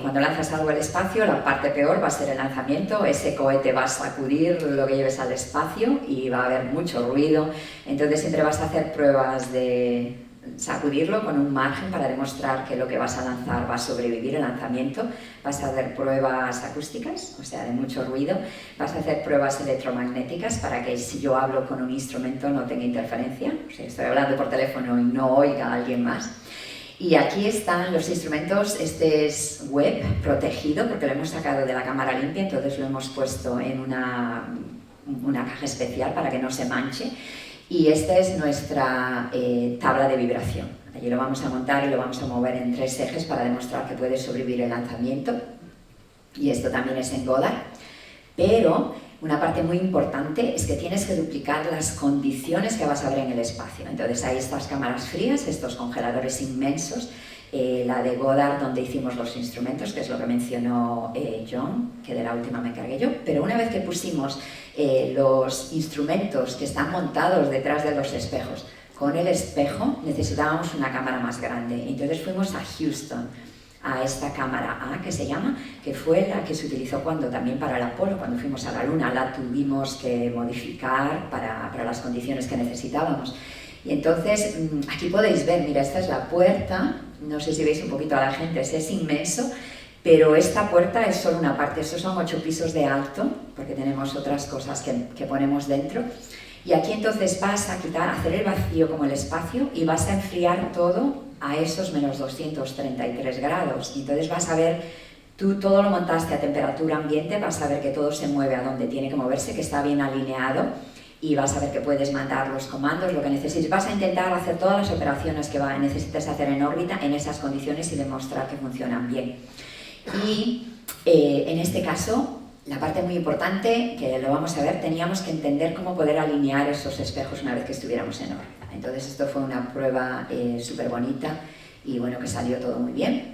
cuando lanzas algo al espacio, la parte peor va a ser el lanzamiento. Ese cohete va a sacudir lo que lleves al espacio y va a haber mucho ruido. Entonces siempre vas a hacer pruebas de sacudirlo con un margen para demostrar que lo que vas a lanzar va a sobrevivir el lanzamiento. Vas a hacer pruebas acústicas, o sea, de mucho ruido. Vas a hacer pruebas electromagnéticas para que si yo hablo con un instrumento no tenga interferencia. O sea, estoy hablando por teléfono y no oiga a alguien más. Y aquí están los instrumentos. Este es web protegido porque lo hemos sacado de la cámara limpia, entonces lo hemos puesto en una caja especial para que no se manche. Y esta es nuestra tabla de vibración. Allí lo vamos a montar y lo vamos a mover en 3 ejes para demostrar que puede sobrevivir el lanzamiento. Y esto también es en Goddard. Pero una parte muy importante es que tienes que duplicar las condiciones que vas a ver en el espacio. Entonces hay estas cámaras frías, estos congeladores inmensos, la de Goddard donde hicimos los instrumentos, que es lo que mencionó John, que de la última me encargué yo. Pero una vez que pusimos los instrumentos que están montados detrás de los espejos con el espejo, necesitábamos una cámara más grande. Entonces fuimos a Houston, a esta cámara A que se llama, que fue la que se utilizó también para el Apolo, cuando fuimos a la Luna. La tuvimos que modificar para las condiciones que necesitábamos. Y entonces, aquí podéis ver, mira, esta es la puerta, no sé si veis un poquito a la gente, es inmenso, pero esta puerta es solo una parte. Estos son 8 pisos de alto, porque tenemos otras cosas que ponemos dentro. Y aquí entonces vas a hacer el vacío como el espacio, y vas a enfriar todo a esos menos 233 grados. Y entonces vas a ver, tú todo lo montaste a temperatura ambiente, vas a ver que todo se mueve a donde tiene que moverse, que está bien alineado. y vas a ver que puedes mandar los comandos, lo que necesites. Vas a intentar hacer todas las operaciones que necesites hacer en órbita en esas condiciones y demostrar que funcionan bien. Y en este caso, la parte muy importante, que lo vamos a ver, teníamos que entender cómo poder alinear esos espejos una vez que estuviéramos en órbita. Entonces esto fue una prueba súper bonita y bueno, que salió todo muy bien.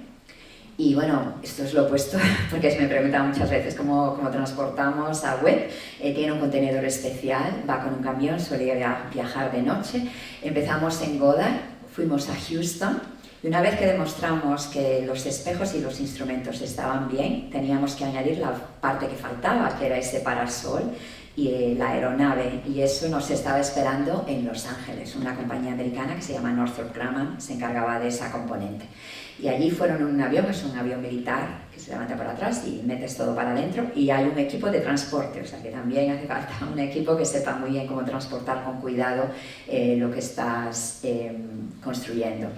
Y bueno, esto es lo opuesto, porque me preguntan muchas veces cómo transportamos a Webb. Tiene un contenedor especial, va con un camión, suele viajar de noche. Empezamos en Goddard, fuimos a Houston, y una vez que demostramos que los espejos y los instrumentos estaban bien, teníamos que añadir la parte que faltaba, que era ese parasol y la aeronave, y eso nos estaba esperando en Los Ángeles. Una compañía americana que se llama Northrop Grumman se encargaba de esa componente. Y allí fueron en un avión, es un avión militar que se levanta para atrás y metes todo para adentro, y hay un equipo de transporte, o sea que también hace falta un equipo que sepa muy bien cómo transportar con cuidado lo que estás construyendo.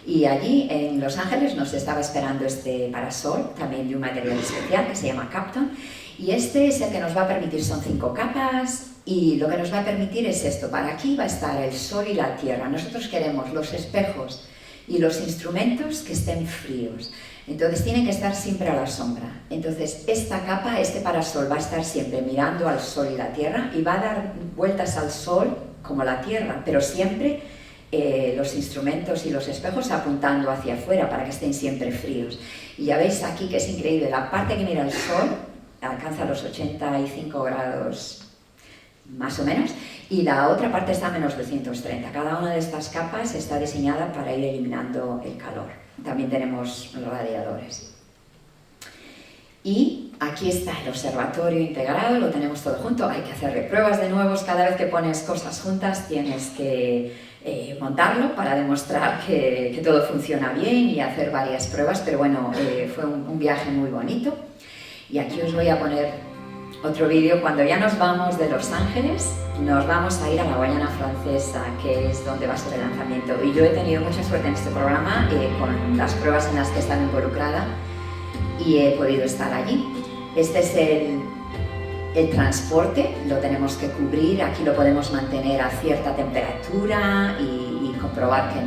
Y allí en Los Ángeles nos estaba esperando este parasol, también de un material especial que se llama Kapton, y este es el que nos va a permitir, son 5 capas, y lo que nos va a permitir es esto. Para aquí va a estar el Sol y la Tierra. Nosotros queremos los espejos y los instrumentos que estén fríos, entonces tienen que estar siempre a la sombra. Entonces esta capa, este parasol, va a estar siempre mirando al Sol y la Tierra y va a dar vueltas al Sol como la Tierra, pero siempre los instrumentos y los espejos apuntando hacia afuera para que estén siempre fríos. Y ya veis aquí que es increíble, la parte que mira el Sol alcanza los 85 grados más o menos, y la otra parte está a menos 230. Cada una de estas capas está diseñada para ir eliminando el calor. También tenemos radiadores. Y aquí está el observatorio integrado, lo tenemos todo junto. Hay que hacerle pruebas de nuevo. Cada vez que pones cosas juntas tienes que montarlo para demostrar que todo funciona bien y hacer varias pruebas, pero bueno, fue un viaje muy bonito. Y aquí os voy a poner otro vídeo. Cuando ya nos vamos de Los Ángeles, nos vamos a ir a la Guayana Francesa, que es donde va a ser el lanzamiento. Y yo he tenido mucha suerte en este programa con las pruebas en las que he estado involucrada y he podido estar allí. Este es el transporte, lo tenemos que cubrir, aquí lo podemos mantener a cierta temperatura y comprobar que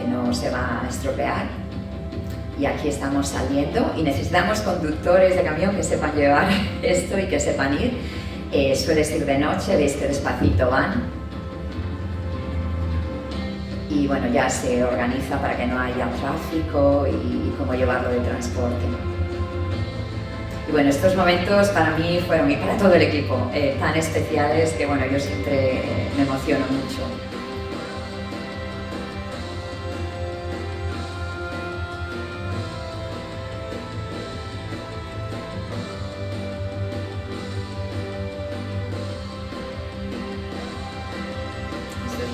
no se va a estropear. Y aquí estamos saliendo y necesitamos conductores de camión que sepan llevar esto y que sepan ir. Suele ser de noche, veis que despacito van. Y bueno, ya se organiza para que no haya tráfico y cómo llevarlo de transporte. Y bueno, estos momentos para mí fueron, y para todo el equipo, tan especiales que bueno, yo siempre me emociono mucho.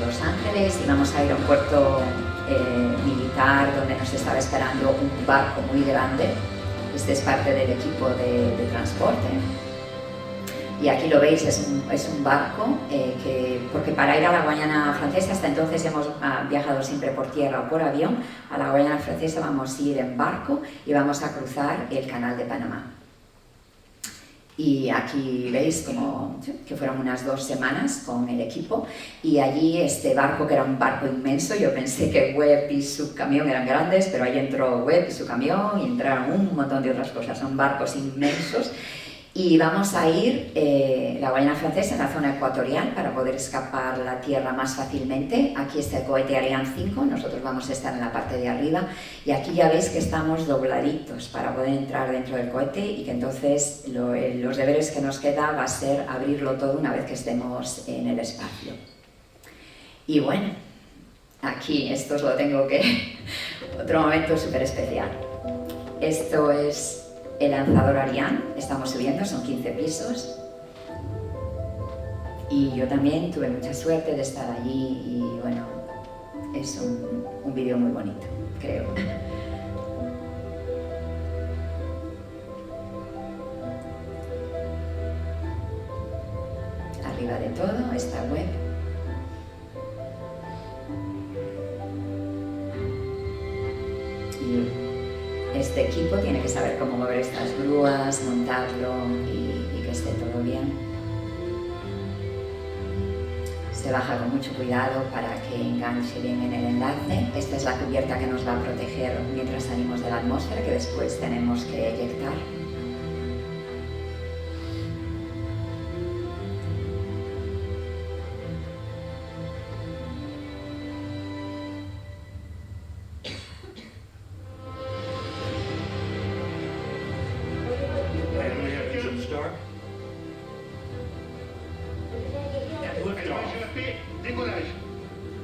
Los Ángeles y vamos a ir a un puerto militar donde nos estaba esperando un barco muy grande. Este es parte del equipo de transporte. Y aquí lo veis, es un barco porque para ir a la Guayana Francesa, hasta entonces hemos viajado siempre por tierra o por avión. A la Guayana Francesa vamos a ir en barco y vamos a cruzar el Canal de Panamá. Y aquí veis como que fueron unas 2 semanas con el equipo, y allí este barco, que era un barco inmenso, yo pensé que Webb y su camión eran grandes, pero ahí entró Webb y su camión y entraron un montón de otras cosas, son barcos inmensos. Y vamos a ir la Guayana Francesa en la zona ecuatorial para poder escapar la Tierra más fácilmente. Aquí está el cohete Ariane 5, nosotros vamos a estar en la parte de arriba y aquí ya veis que estamos dobladitos para poder entrar dentro del cohete, y que entonces los deberes que nos queda va a ser abrirlo todo una vez que estemos en el espacio. Y bueno, aquí esto os lo tengo que... otro momento súper especial. Esto es el lanzador Ariane, estamos subiendo, son 15 pisos. Y yo también tuve mucha suerte de estar allí y bueno, es un vídeo muy bonito, creo. Arriba de todo está Webb. Y este equipo tiene que saber cómo mover estas grúas, montarlo y que esté todo bien. Se baja con mucho cuidado para que enganche bien en el enlace. Esta es la cubierta que nos va a proteger mientras salimos de la atmósfera, que después tenemos que eyectar.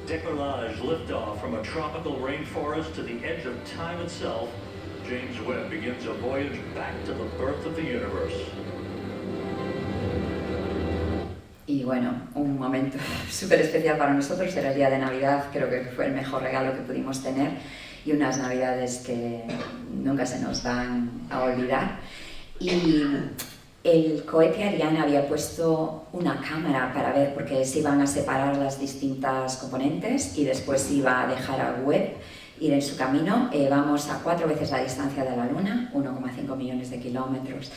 Decollage liftoff from a tropical rainforest to the edge of time itself. James Webb begins a voyage back to the birth of the universe. Y bueno, un momento súper especial para nosotros era el día de Navidad, creo que fue el mejor regalo que pudimos tener y unas Navidades que nunca se nos van a olvidar. Y el cohete Ariane había puesto una cámara para ver, porque se iban a separar las distintas componentes y después iba a dejar a Webb ir en su camino. Vamos a 4 veces la distancia de la Luna, 1,5 millones de kilómetros,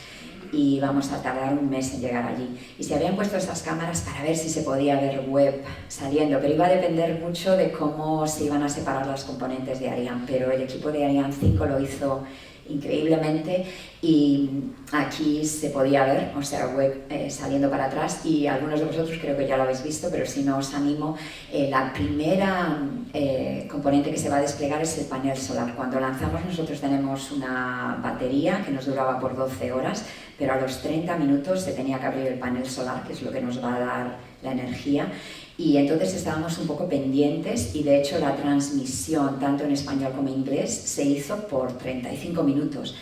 y vamos a tardar un mes en llegar allí. Y se habían puesto esas cámaras para ver si se podía ver Webb saliendo, pero iba a depender mucho de cómo se iban a separar las componentes de Ariane, pero el equipo de Ariane 5 lo hizo increíblemente y aquí se podía ver, o sea, Webb saliendo para atrás, y algunos de vosotros creo que ya lo habéis visto, pero si no os animo, la primera componente que se va a desplegar es el panel solar. Cuando lanzamos nosotros tenemos una batería que nos duraba por 12 horas, pero a los 30 minutos se tenía que abrir el panel solar, que es lo que nos va a dar la energía. Y entonces estábamos un poco pendientes y de hecho la transmisión tanto en español como en inglés se hizo por 35 minutos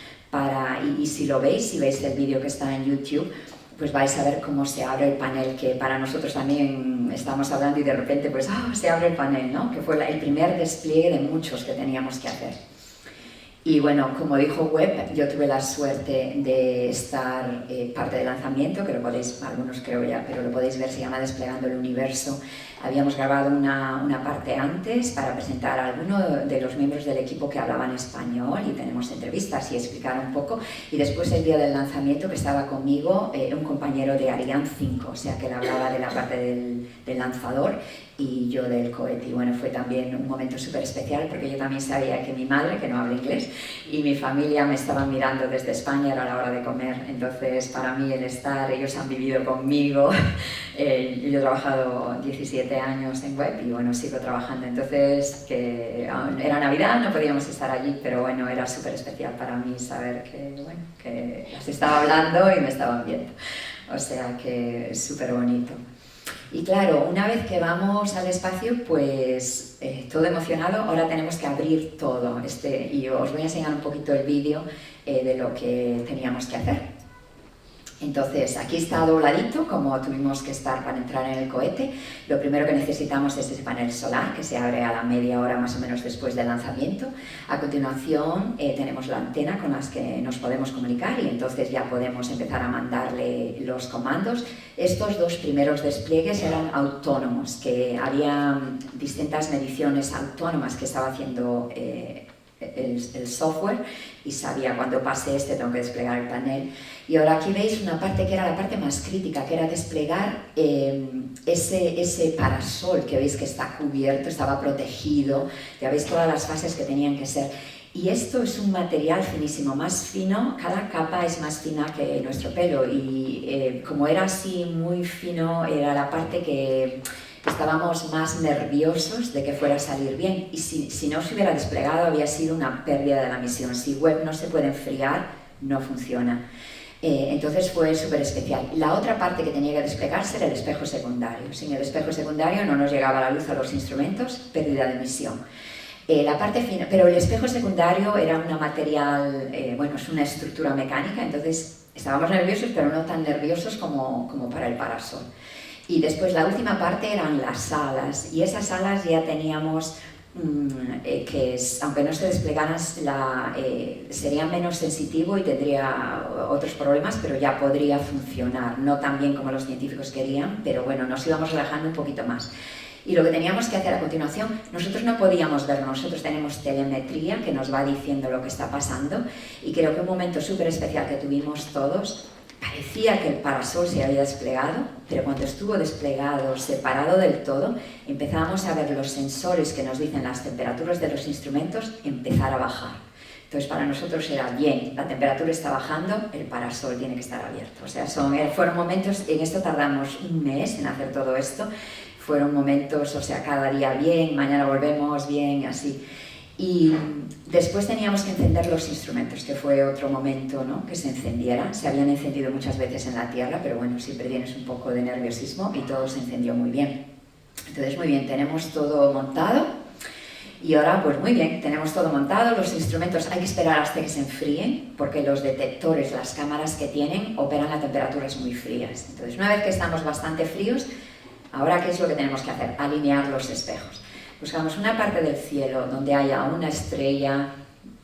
y si lo veis, si veis el vídeo que está en YouTube, pues vais a ver cómo se abre el panel, que para nosotros también estamos hablando y de repente pues se abre el panel, ¿no? Que fue el primer despliegue de muchos que teníamos que hacer. Y bueno, como dijo Webb, yo tuve la suerte de estar parte del lanzamiento, que lo podéis, algunos creo ya, pero lo podéis ver, se llama Desplegando el Universo. Habíamos grabado una parte antes para presentar a alguno de los miembros del equipo que hablaban español y tenemos entrevistas y explicar un poco. Y después el día del lanzamiento que estaba conmigo un compañero de Ariane 5, o sea que él hablaba de la parte del lanzador y yo del cohete. Y bueno, fue también un momento súper especial porque yo también sabía que mi madre, que no habla inglés, y mi familia me estaban mirando desde España, era la hora de comer. Entonces para mí el estar, ellos han vivido conmigo, yo he trabajado 17 años en Webb y bueno, sigo trabajando. Entonces que era Navidad, no podíamos estar allí, pero bueno, era súper especial para mí saber que, bueno, que las estaba hablando y me estaban viendo. O sea que es súper bonito. Y claro, una vez que vamos al espacio, pues todo emocionado, ahora tenemos que abrir todo. Y os voy a enseñar un poquito el vídeo de lo que teníamos que hacer. Entonces, aquí está dobladito, como tuvimos que estar para entrar en el cohete. Lo primero que necesitamos es ese panel solar, que se abre a la media hora más o menos después del lanzamiento. A continuación, tenemos la antena con las que nos podemos comunicar y entonces ya podemos empezar a mandarle los comandos. Estos 2 primeros despliegues eran autónomos, que había distintas mediciones autónomas que estaba haciendo el software y sabía cuando pase tengo que desplegar el panel. Y ahora aquí veis una parte que era la parte más crítica, que era desplegar ese parasol que veis que está cubierto, estaba protegido, ya veis todas las fases que tenían que ser. Y esto es un material finísimo, más fino, cada capa es más fina que nuestro pelo y como era así muy fino, era la parte que estábamos más nerviosos de que fuera a salir bien y si no se hubiera desplegado había sido una pérdida de la misión. Si Webb no se puede enfriar, no funciona. Entonces fue súper especial. La otra parte que tenía que desplegarse era el espejo secundario. Sin el espejo secundario no nos llegaba la luz a los instrumentos, pérdida de misión. La parte fina, pero el espejo secundario era un material, bueno, es una estructura mecánica, entonces estábamos nerviosos, pero no tan nerviosos como para el parasol. Y después la última parte eran las alas, y esas alas ya teníamos que aunque no se desplegaran sería menos sensitivo y tendría otros problemas, pero ya podría funcionar, no tan bien como los científicos querían, pero bueno, nos íbamos relajando un poquito más. Y lo que teníamos que hacer a continuación, nosotros no podíamos verlo, nosotros tenemos telemetría que nos va diciendo lo que está pasando y creo que un momento súper especial que tuvimos todos parecía que el parasol se había desplegado, pero cuando estuvo desplegado, separado del todo, empezábamos a ver los sensores que nos dicen las temperaturas de los instrumentos empezar a bajar. Entonces para nosotros era bien, la temperatura está bajando, el parasol tiene que estar abierto. O sea, fueron momentos, en esto tardamos un mes en hacer todo esto, fueron momentos, o sea, cada día bien, mañana volvemos bien, así. Y después teníamos que encender los instrumentos, que fue otro momento, ¿no?, que se encendieran. Se habían encendido muchas veces en la Tierra, pero bueno, siempre tienes un poco de nerviosismo y todo se encendió muy bien. Entonces, muy bien, tenemos todo montado y ahora, pues muy bien, tenemos todo montado. Los instrumentos hay que esperar hasta que se enfríen, porque los detectores, las cámaras que tienen, operan a temperaturas muy frías. Entonces, una vez que estamos bastante fríos, ahora, ¿qué es lo que tenemos que hacer? Alinear los espejos. Buscamos una parte del cielo donde haya una estrella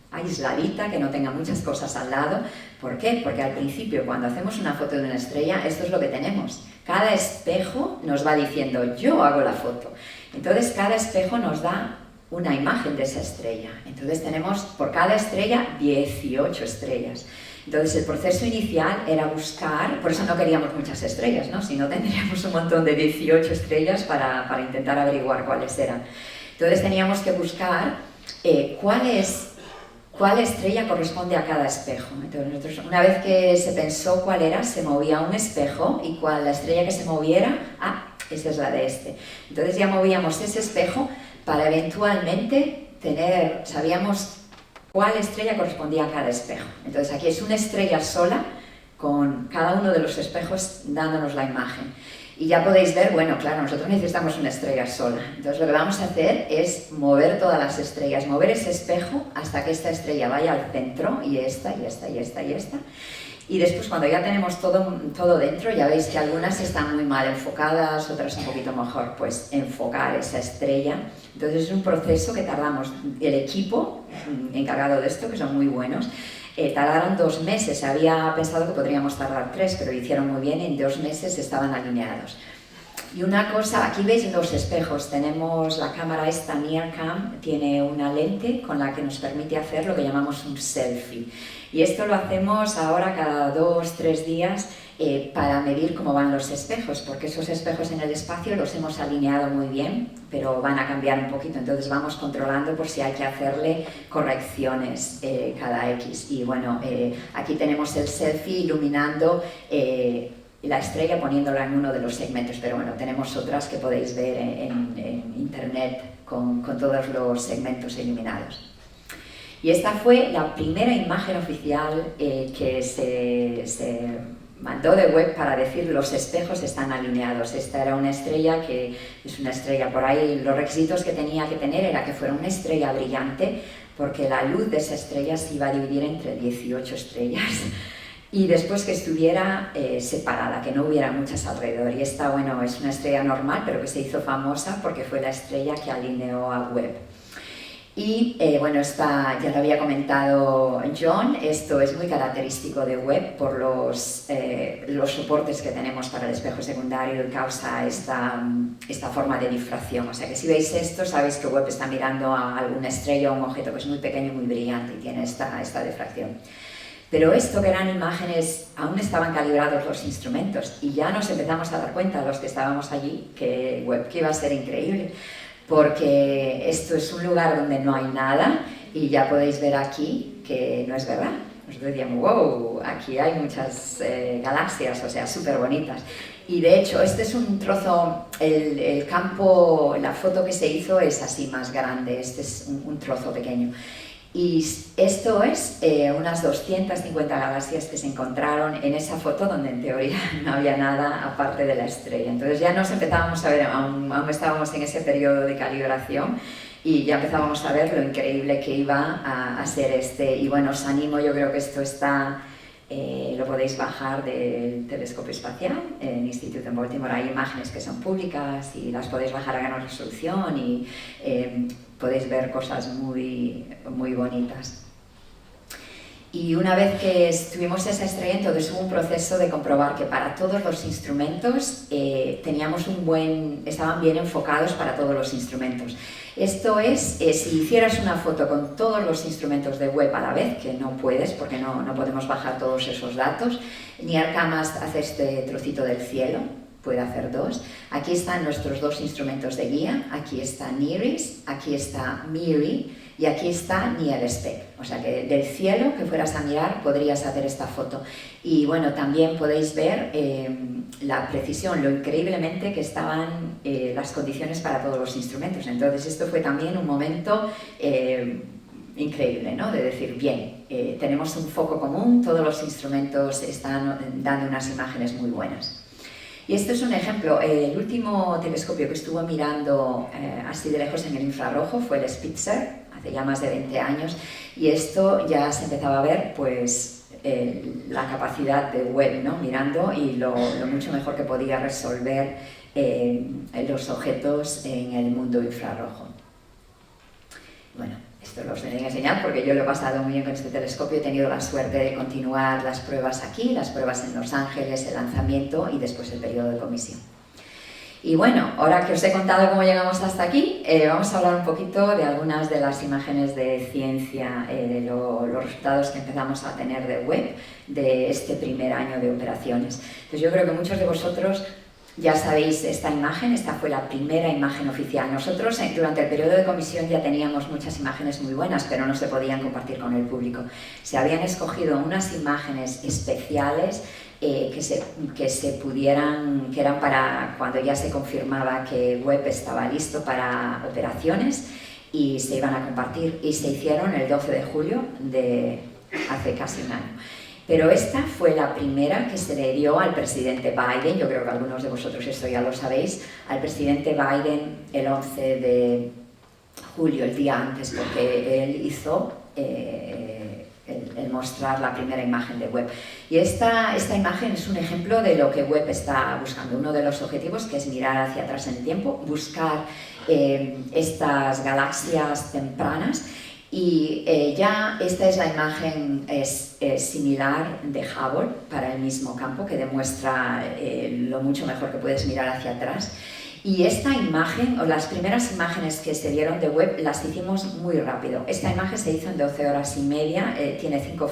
aisladita, que no tenga muchas cosas al lado. ¿Por qué? Porque al principio, cuando hacemos una foto de una estrella, esto es lo que tenemos. Cada espejo nos va diciendo, yo hago la foto. Entonces, cada espejo nos da una imagen de esa estrella. Entonces, tenemos por cada estrella 18 estrellas. Entonces, el proceso inicial era buscar, por eso no queríamos muchas estrellas, ¿no? Si no, tendríamos un montón de 18 estrellas para intentar averiguar cuáles eran. Entonces, teníamos que buscar cuál estrella corresponde a cada espejo. Entonces, nosotros, una vez que se pensó cuál era, se movía un espejo y la estrella que se moviera, esa es la de este. Entonces, ya movíamos ese espejo para eventualmente sabíamos cuál estrella correspondía a cada espejo. Entonces aquí es una estrella sola con cada uno de los espejos dándonos la imagen. Y ya podéis ver, bueno, claro, nosotros necesitamos una estrella sola. Entonces lo que vamos a hacer es mover todas las estrellas, mover ese espejo hasta que esta estrella vaya al centro, y esta, y esta, y esta, y esta. Y después, cuando ya tenemos todo dentro, ya veis que algunas están muy mal enfocadas, otras un poquito mejor, pues enfocar esa estrella. Entonces es un proceso que tardamos, el equipo encargado de esto, que son muy buenos, tardaron 2 meses. Había pensado que podríamos tardar 3, pero lo hicieron muy bien, en 2 meses estaban alineados. Y una cosa, aquí veis los espejos, tenemos la cámara esta NearCam, tiene una lente con la que nos permite hacer lo que llamamos un selfie. Y esto lo hacemos ahora cada 2-3 días para medir cómo van los espejos, porque esos espejos en el espacio los hemos alineado muy bien, pero van a cambiar un poquito, entonces vamos controlando por si hay que hacerle correcciones cada X. Y bueno, aquí tenemos el selfie iluminando la estrella, poniéndola en uno de los segmentos, pero bueno, tenemos otras que podéis ver en internet con todos los segmentos iluminados. Y esta fue la primera imagen oficial que se mandó de web para decir los espejos están alineados. Esta era una estrella que es una estrella por ahí. Los requisitos que tenía que tener era que fuera una estrella brillante, porque la luz de esa estrella se iba a dividir entre 18 estrellas. Y después que estuviera separada, que no hubiera muchas alrededor. Y esta, bueno, es una estrella normal, pero que se hizo famosa porque fue la estrella que alineó a Webb. Y bueno, esta ya lo había comentado John, esto es muy característico de Webb por los soportes que tenemos para el espejo secundario, y causa esta forma de difracción. O sea que si veis esto, sabéis que Webb está mirando a alguna estrella o un objeto que es muy pequeño y muy brillante y tiene esta difracción. Pero esto, que eran imágenes, aún estaban calibrados los instrumentos y ya nos empezamos a dar cuenta, los que estábamos allí, que Webb que iba a ser increíble, porque esto es un lugar donde no hay nada y ya podéis ver aquí que no es verdad. Nosotros decíamos, wow, aquí hay muchas galaxias, o sea, súper bonitas. Y de hecho, este es un trozo, el campo, la foto que se hizo es así más grande, este es un trozo pequeño. Y esto es unas 250 galaxias que se encontraron en esa foto, donde en teoría no había nada aparte de la estrella. Entonces ya nos empezábamos a ver, aún estábamos en ese periodo de calibración, y ya empezábamos a ver lo increíble que iba a ser este. Y bueno, os animo, yo creo que esto está, lo podéis bajar del telescopio espacial en Instituto en Baltimore. Hay imágenes que son públicas y las podéis bajar a gran resolución y podéis ver cosas muy, muy bonitas. Y una vez que tuvimos esa estrella, entonces hubo un proceso de comprobar que para todos los instrumentos estaban bien enfocados para todos los instrumentos. Esto es, si hicieras una foto con todos los instrumentos de web a la vez, que no puedes porque no podemos bajar todos esos datos, NIRCam hace este trocito del cielo, puede hacer dos. Aquí están nuestros dos instrumentos de guía, aquí está NIRIS, aquí está MIRI y aquí está NIRSpec. O sea que del cielo que fueras a mirar podrías hacer esta foto. Y bueno, también podéis ver la precisión, lo increíblemente que estaban las condiciones para todos los instrumentos. Entonces esto fue también un momento increíble, ¿no? De decir, bien, tenemos un foco común, todos los instrumentos están dando unas imágenes muy buenas. Y esto es un ejemplo. El último telescopio que estuvo mirando así de lejos en el infrarrojo fue el Spitzer, hace ya más de 20 años, y esto ya se empezaba a ver, pues, la capacidad de Webb, ¿no? Mirando y lo mucho mejor que podía resolver los objetos en el mundo infrarrojo. Bueno, esto lo os tenía que enseñar porque yo lo he pasado muy bien con este telescopio, he tenido la suerte de continuar las pruebas aquí, las pruebas en Los Ángeles, el lanzamiento y después el periodo de comisión. Y bueno, ahora que os he contado cómo llegamos hasta aquí, vamos a hablar un poquito de algunas de las imágenes de ciencia, de los resultados que empezamos a tener de Webb de este primer año de operaciones. Entonces yo creo que muchos de vosotros ya sabéis esta imagen, esta fue la primera imagen oficial. Nosotros durante el periodo de comisión ya teníamos muchas imágenes muy buenas, pero no se podían compartir con el público. Se habían escogido unas imágenes especiales que eran para cuando ya se confirmaba que Webb estaba listo para operaciones y se iban a compartir, y se hicieron el 12 de julio de hace casi un año. Pero esta fue la primera que se le dio al presidente Biden, yo creo que algunos de vosotros esto ya lo sabéis, al presidente Biden el 11 de julio, el día antes, porque él hizo el mostrar la primera imagen de Webb. Y esta imagen es un ejemplo de lo que Webb está buscando. Uno de los objetivos, que es mirar hacia atrás en el tiempo, buscar estas galaxias tempranas. Y ya esta es la imagen similar de Hubble para el mismo campo, que demuestra lo mucho mejor que puedes mirar hacia atrás. Y esta imagen, o las primeras imágenes que se dieron de Webb, las hicimos muy rápido. Esta imagen se hizo en 12 horas y media, tiene 5 o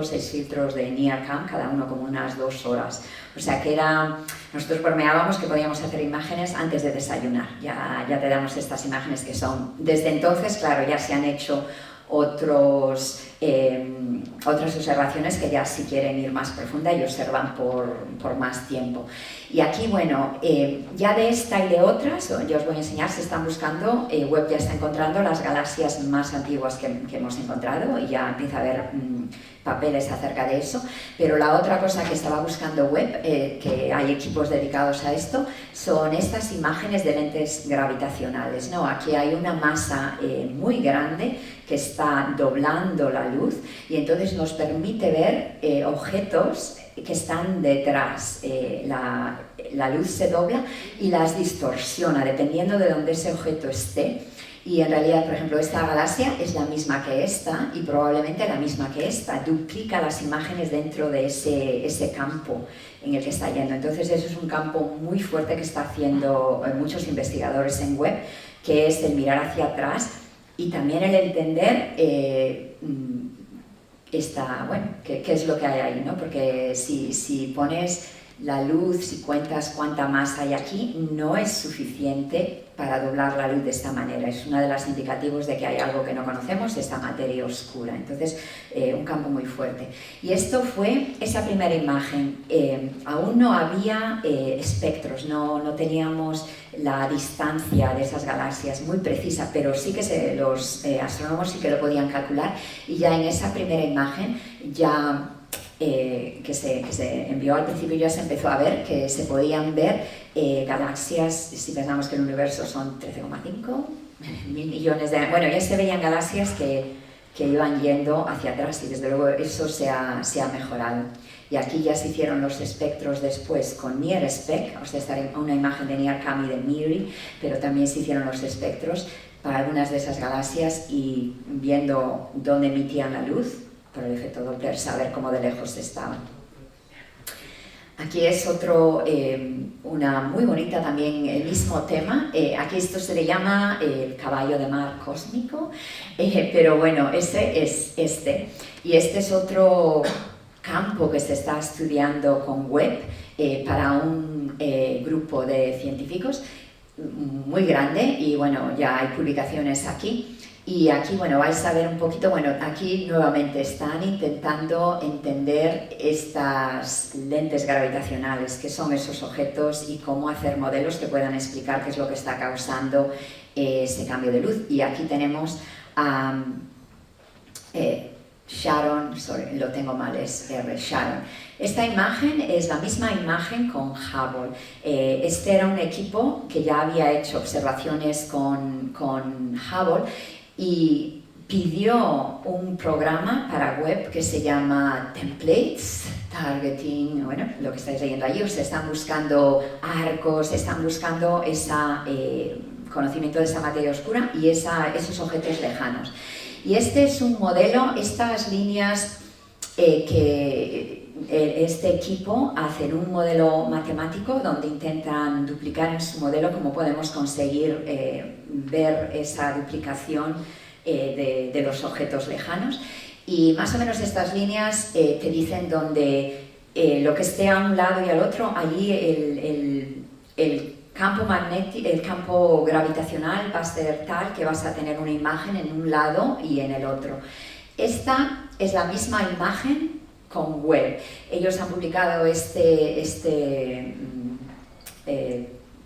6 filtros de NIRCam, cada uno como unas 2 horas. O sea que nosotros bromeábamos que podíamos hacer imágenes antes de desayunar. Ya te damos estas imágenes que son... Desde entonces, claro, ya se han hecho otras observaciones que ya si quieren ir más profunda y observan por más tiempo. Y aquí, bueno, ya de esta y de otras, yo os voy a enseñar, se están buscando, Webb ya está encontrando las galaxias más antiguas que hemos encontrado y ya empieza a haber papeles acerca de eso, pero la otra cosa que estaba buscando Webb, que hay equipos dedicados a esto, son estas imágenes de lentes gravitacionales, ¿no? Aquí hay una masa muy grande que está doblando la luz y entonces nos permite ver objetos que están detrás. La luz se dobla y las distorsiona dependiendo de dónde ese objeto esté. Y en realidad, por ejemplo, esta galaxia es la misma que esta y probablemente la misma que esta. Duplica las imágenes dentro de ese campo en el que está yendo. Entonces eso es un campo muy fuerte que está haciendo muchos investigadores en Webb, que es el mirar hacia atrás y también el entender qué es lo que hay ahí, ¿no? Porque si pones la luz, si cuentas cuánta masa hay aquí, no es suficiente para doblar la luz de esta manera. Es uno de los indicativos de que hay algo que no conocemos, esta materia oscura. Entonces, un campo muy fuerte. Y esto fue esa primera imagen. Aún no había espectros, no teníamos la distancia de esas galaxias muy precisa, pero sí que los astrónomos sí que lo podían calcular. Y ya en esa primera imagen, ya que se envió al principio, ya se empezó a ver que se podían ver galaxias, si pensamos que el universo son 13,5 mil millones de años, bueno, ya se veían galaxias que iban yendo hacia atrás y desde luego eso se ha mejorado. Y aquí ya se hicieron los espectros después con NIRSpec, o sea, esta una imagen de NIRCam y de MIRI, pero también se hicieron los espectros para algunas de esas galaxias y viendo dónde emitían la luz, por el efecto Doppler, saber cómo de lejos estaban. Aquí es otro, una muy bonita también, el mismo tema. Aquí esto se le llama el caballo de mar cósmico, pero bueno, ese es este. Y este es otro campo que se está estudiando con Webb para un grupo de científicos muy grande, y bueno, ya hay publicaciones aquí. Y aquí, bueno, vais a ver un poquito, bueno, aquí nuevamente están intentando entender estas lentes gravitacionales, qué son esos objetos y cómo hacer modelos que puedan explicar qué es lo que está causando ese cambio de luz. Y aquí tenemos a Sharon, sorry, lo tengo mal, es Sharon. Esta imagen es la misma imagen con Hubble. Este era un equipo que ya había hecho observaciones con Hubble y pidió un programa para Webb que se llama Templates, Targeting, bueno, lo que estáis leyendo allí, o sea, están buscando arcos, están buscando ese conocimiento de esa materia oscura y esos objetos lejanos. Y este es un modelo, estas líneas que este equipo hacen un modelo matemático donde intentan duplicar en su modelo cómo podemos conseguir ver esa duplicación de los objetos lejanos. Y más o menos estas líneas te dicen donde lo que esté a un lado y al otro, allí el campo magnético, el campo gravitacional va a ser tal que vas a tener una imagen en un lado y en el otro. Esta es la misma imagen con Webb. Ellos han publicado este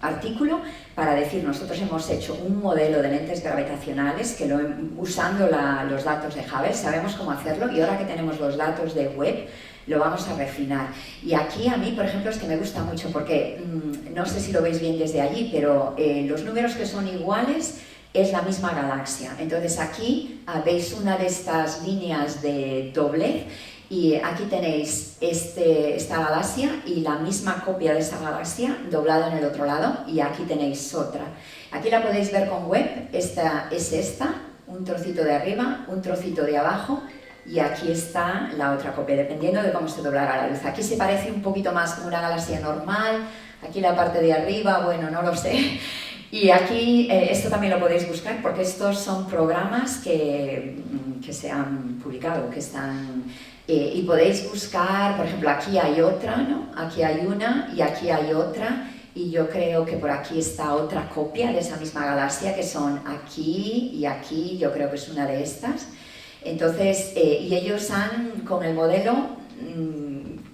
artículo para decir, nosotros hemos hecho un modelo de lentes gravitacionales que usando los datos de Hubble sabemos cómo hacerlo, y ahora que tenemos los datos de Webb lo vamos a refinar. Y aquí a mí, por ejemplo, es que me gusta mucho porque, no sé si lo veis bien desde allí, pero los números que son iguales es la misma galaxia. Entonces aquí veis una de estas líneas de doblez, y aquí tenéis esta galaxia y la misma copia de esa galaxia doblada en el otro lado, y aquí tenéis otra. Aquí la podéis ver con Webb, esta es un trocito de arriba, un trocito de abajo, y aquí está la otra copia, dependiendo de cómo se doblará la luz. Aquí se parece un poquito más como una galaxia normal, aquí la parte de arriba, bueno, no lo sé. Y aquí, esto también lo podéis buscar porque estos son programas que se han publicado, que están... y podéis buscar, por ejemplo, aquí hay otra, ¿no? Aquí hay una y aquí hay otra, y yo creo que por aquí está otra copia de esa misma galaxia, que son aquí y aquí, yo creo que es una de estas. Entonces, y ellos han, con el modelo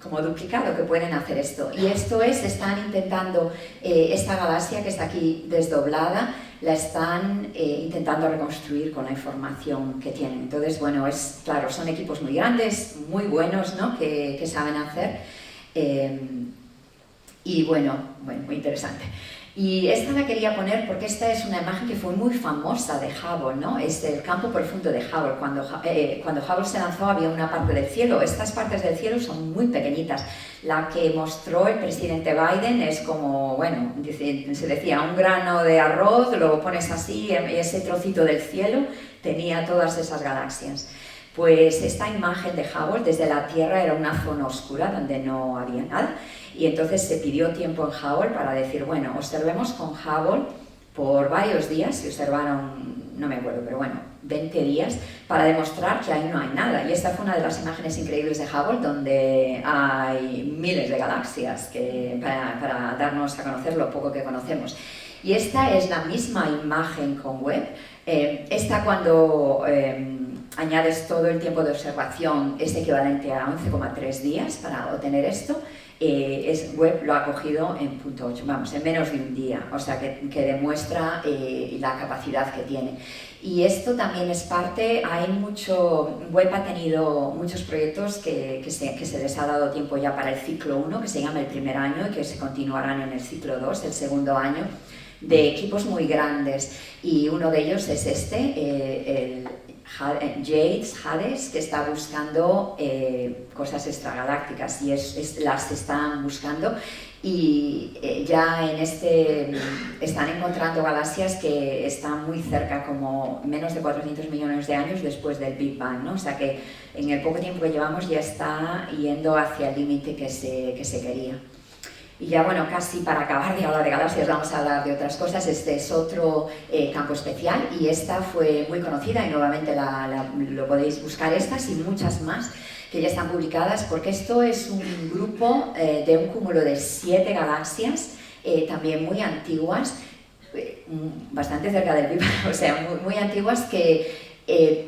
como duplicado, que pueden hacer esto. Y esto es, están intentando, esta galaxia que está aquí desdoblada, la están intentando reconstruir con la información que tienen. Entonces, bueno, claro, son equipos muy grandes, muy buenos, ¿no?, que saben hacer. Y bueno, muy interesante. Y esta la quería poner porque esta es una imagen que fue muy famosa de Hubble, ¿no? Es el campo profundo de Hubble. Cuando Hubble se lanzó había una parte del cielo. Estas partes del cielo son muy pequeñitas. La que mostró el presidente Biden es como, bueno, se decía, un grano de arroz, lo pones así, y ese trocito del cielo tenía todas esas galaxias. Pues esta imagen de Hubble desde la Tierra era una zona oscura donde no había nada. Y entonces se pidió tiempo en Hubble para decir, bueno, observemos con Hubble por varios días, se observaron, no me acuerdo, pero bueno, 20 días, para demostrar que ahí no hay nada. Y esta fue una de las imágenes increíbles de Hubble, donde hay miles de galaxias para darnos a conocer lo poco que conocemos. Y esta es la misma imagen con Webb. Esta, cuando añades todo el tiempo de observación, es equivalente a 11,3 días para obtener esto. Webb lo ha cogido en 0.8, vamos, en menos de un día, o sea que demuestra la capacidad que tiene. Y esto también es parte, Webb ha tenido muchos proyectos que se les ha dado tiempo ya para el ciclo 1, que se llama el primer año, y que se continuarán en el ciclo 2, el segundo año, de equipos muy grandes, y uno de ellos es el Hades, que está buscando cosas extragalácticas, y las están buscando, y ya están encontrando galaxias que están muy cerca, como menos de 400 millones de años después del Big Bang, ¿no? O sea que en el poco tiempo que llevamos ya está yendo hacia el límite que se quería. Y ya, bueno, casi para acabar de hablar de galaxias, vamos a hablar de otras cosas. Este es otro campo especial, y esta fue muy conocida, y nuevamente lo podéis buscar, estas y muchas más que ya están publicadas, porque esto es un grupo de un cúmulo de 7 galaxias, también muy antiguas, bastante cerca del Big Bang, o sea, muy antiguas, que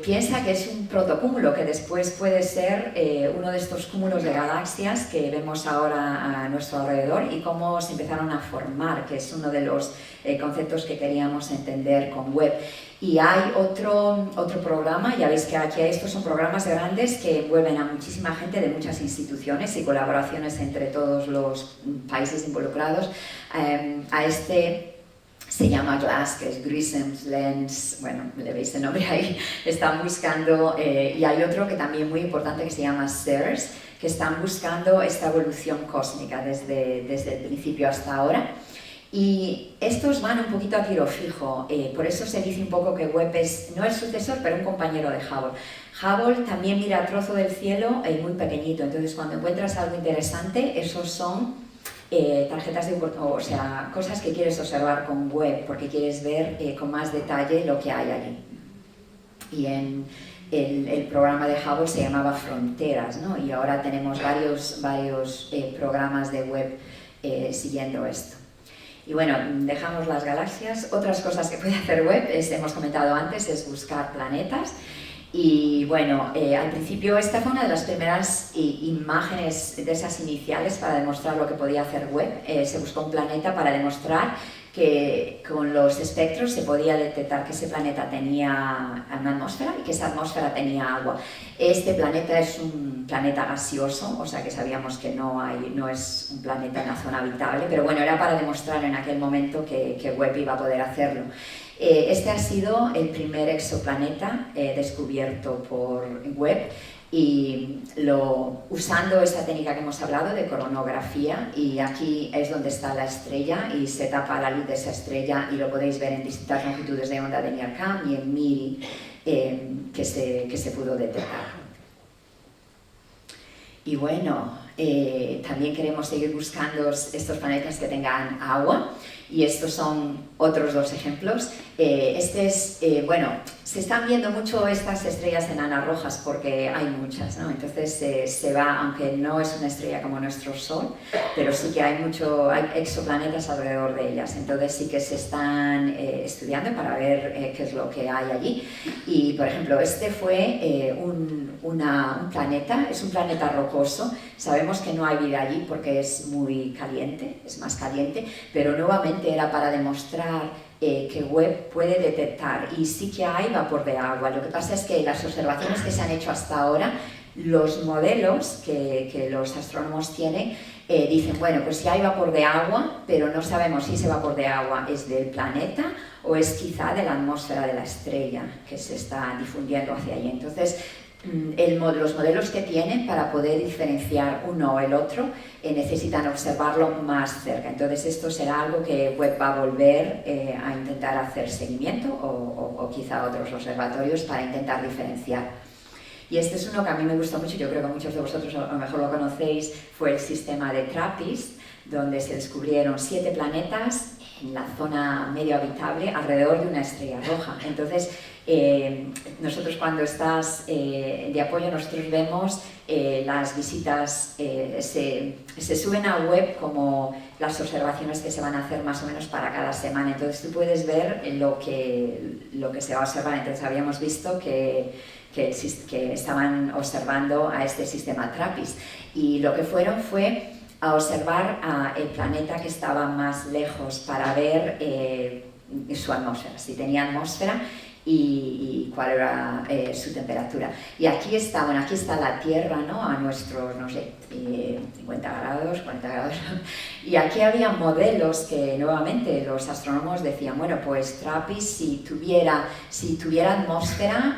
piensa que es un protocúmulo, que después puede ser uno de estos cúmulos de galaxias que vemos ahora a nuestro alrededor, y cómo se empezaron a formar, que es uno de los conceptos que queríamos entender con Webb. Y hay otro programa, ya veis que aquí estos son programas grandes que envuelven a muchísima gente de muchas instituciones y colaboraciones entre todos los países involucrados. A este se llama GLASS, que es Grisham's Lens, bueno, le veis el nombre ahí, están buscando, y hay otro que también muy importante que se llama CERS, que están buscando esta evolución cósmica desde el principio hasta ahora. Y estos van un poquito a tiro fijo, por eso se dice un poco que Webb es, no el sucesor, pero un compañero de Hubble. Hubble también mira a trozo del cielo muy pequeñito, entonces cuando encuentras algo interesante, esos son tarjetas de oportunidad, o sea, cosas que quieres observar con Webb, porque quieres ver con más detalle lo que hay allí. Y el programa de Hubble se llamaba Fronteras, ¿no? Y ahora tenemos varios programas de Webb siguiendo esto. Y bueno, dejamos las galaxias. Otras cosas que puede hacer Webb, hemos comentado antes, es buscar planetas. Y bueno, al principio esta fue una de las primeras imágenes de esas iniciales para demostrar lo que podía hacer Webb. Se buscó un planeta para demostrar que con los espectros se podía detectar que ese planeta tenía una atmósfera y que esa atmósfera tenía agua. Este planeta es un planeta gaseoso, o sea que sabíamos que no es un planeta en la zona habitable, pero bueno, era para demostrar en aquel momento que Webb iba a poder hacerlo. Este ha sido el primer exoplaneta descubierto por Webb, y usando esa técnica que hemos hablado de coronografía, y aquí es donde está la estrella y se tapa la luz de esa estrella, y lo podéis ver en distintas longitudes de onda de NIRCam y en MIRI que se pudo detectar. Y bueno, también queremos seguir buscando estos planetas que tengan agua, y estos son otros 2 ejemplos. Bueno, se están viendo mucho estas estrellas enanas rojas porque hay muchas, ¿no? Entonces se va, aunque no es una estrella como nuestro Sol, pero sí que hay exoplanetas alrededor de ellas, entonces sí que se están estudiando para ver qué es lo que hay allí. Y por ejemplo, este fue un planeta, es un planeta rocoso. Sabemos que no hay vida allí porque es muy caliente, es más caliente, pero nuevamente era para demostrar que Webb puede detectar, y sí que hay vapor de agua. Lo que pasa es que las observaciones que se han hecho hasta ahora, los modelos que los astrónomos tienen, dicen, bueno, pues sí hay vapor de agua, pero no sabemos si ese vapor de agua es del planeta o es quizá de la atmósfera de la estrella que se está difundiendo hacia allí. Entonces, los modelos que tienen para poder diferenciar uno o el otro necesitan observarlo más cerca. Entonces esto será algo que Webb va a volver a intentar hacer seguimiento, o quizá otros observatorios, para intentar diferenciar. Y este es uno que a mí me gustó mucho, yo creo que muchos de vosotros a lo mejor lo conocéis, fue el sistema de TRAPPIST, donde se descubrieron 7 planetas en la zona medio habitable alrededor de una estrella roja. Entonces, nosotros cuando estás de apoyo, nosotros vemos las visitas, se suben a Webb como las observaciones que se van a hacer más o menos para cada semana. Entonces tú puedes ver lo que se va a observar. Entonces habíamos visto que estaban observando a este sistema TRAPPIST, y lo que fueron fue a observar el planeta que estaba más lejos para ver su atmósfera, si tenía atmósfera, y cuál era su temperatura. Y aquí está, bueno, aquí está la Tierra, ¿no? A nuestros, no sé, 50 grados, 40 grados. Y aquí había modelos que nuevamente los astrónomos decían, bueno, pues TRAPPIST si tuviera atmósfera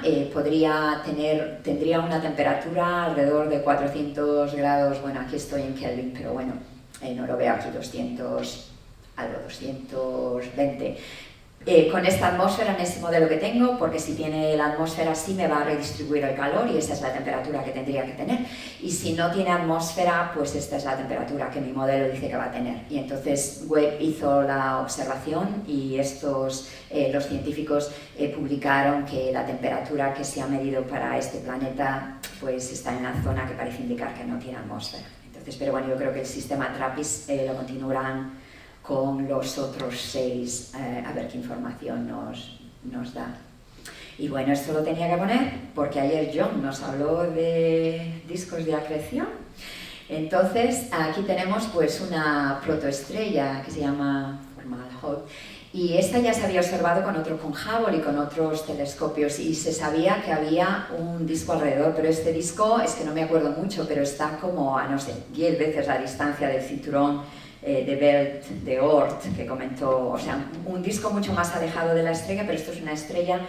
tendría una temperatura alrededor de 400 grados, bueno, aquí estoy en Kelvin, pero bueno, no lo veo aquí, 220. Con esta atmósfera en este modelo que tengo, porque si tiene la atmósfera sí me va a redistribuir el calor y esa es la temperatura que tendría que tener, y si no tiene atmósfera pues esta es la temperatura que mi modelo dice que va a tener. Y entonces Webb hizo la observación y los científicos publicaron que la temperatura que se ha medido para este planeta pues está en la zona que parece indicar que no tiene atmósfera. Entonces, pero bueno, yo creo que el sistema TRAPPIST lo continuarán con los otros 6, a ver qué información nos da. Y bueno, esto lo tenía que poner porque ayer John nos habló de discos de acreción. Entonces, aquí tenemos pues una protoestrella que se llama Fomalhaut, y esta ya se había observado con Hubble y con otros telescopios, y se sabía que había un disco alrededor, pero este disco, es que no me acuerdo mucho, pero está como a, no sé, 10 veces la distancia del cinturón de Belt de Oort, que comentó, o sea, un disco mucho más alejado de la estrella, pero esto es una estrella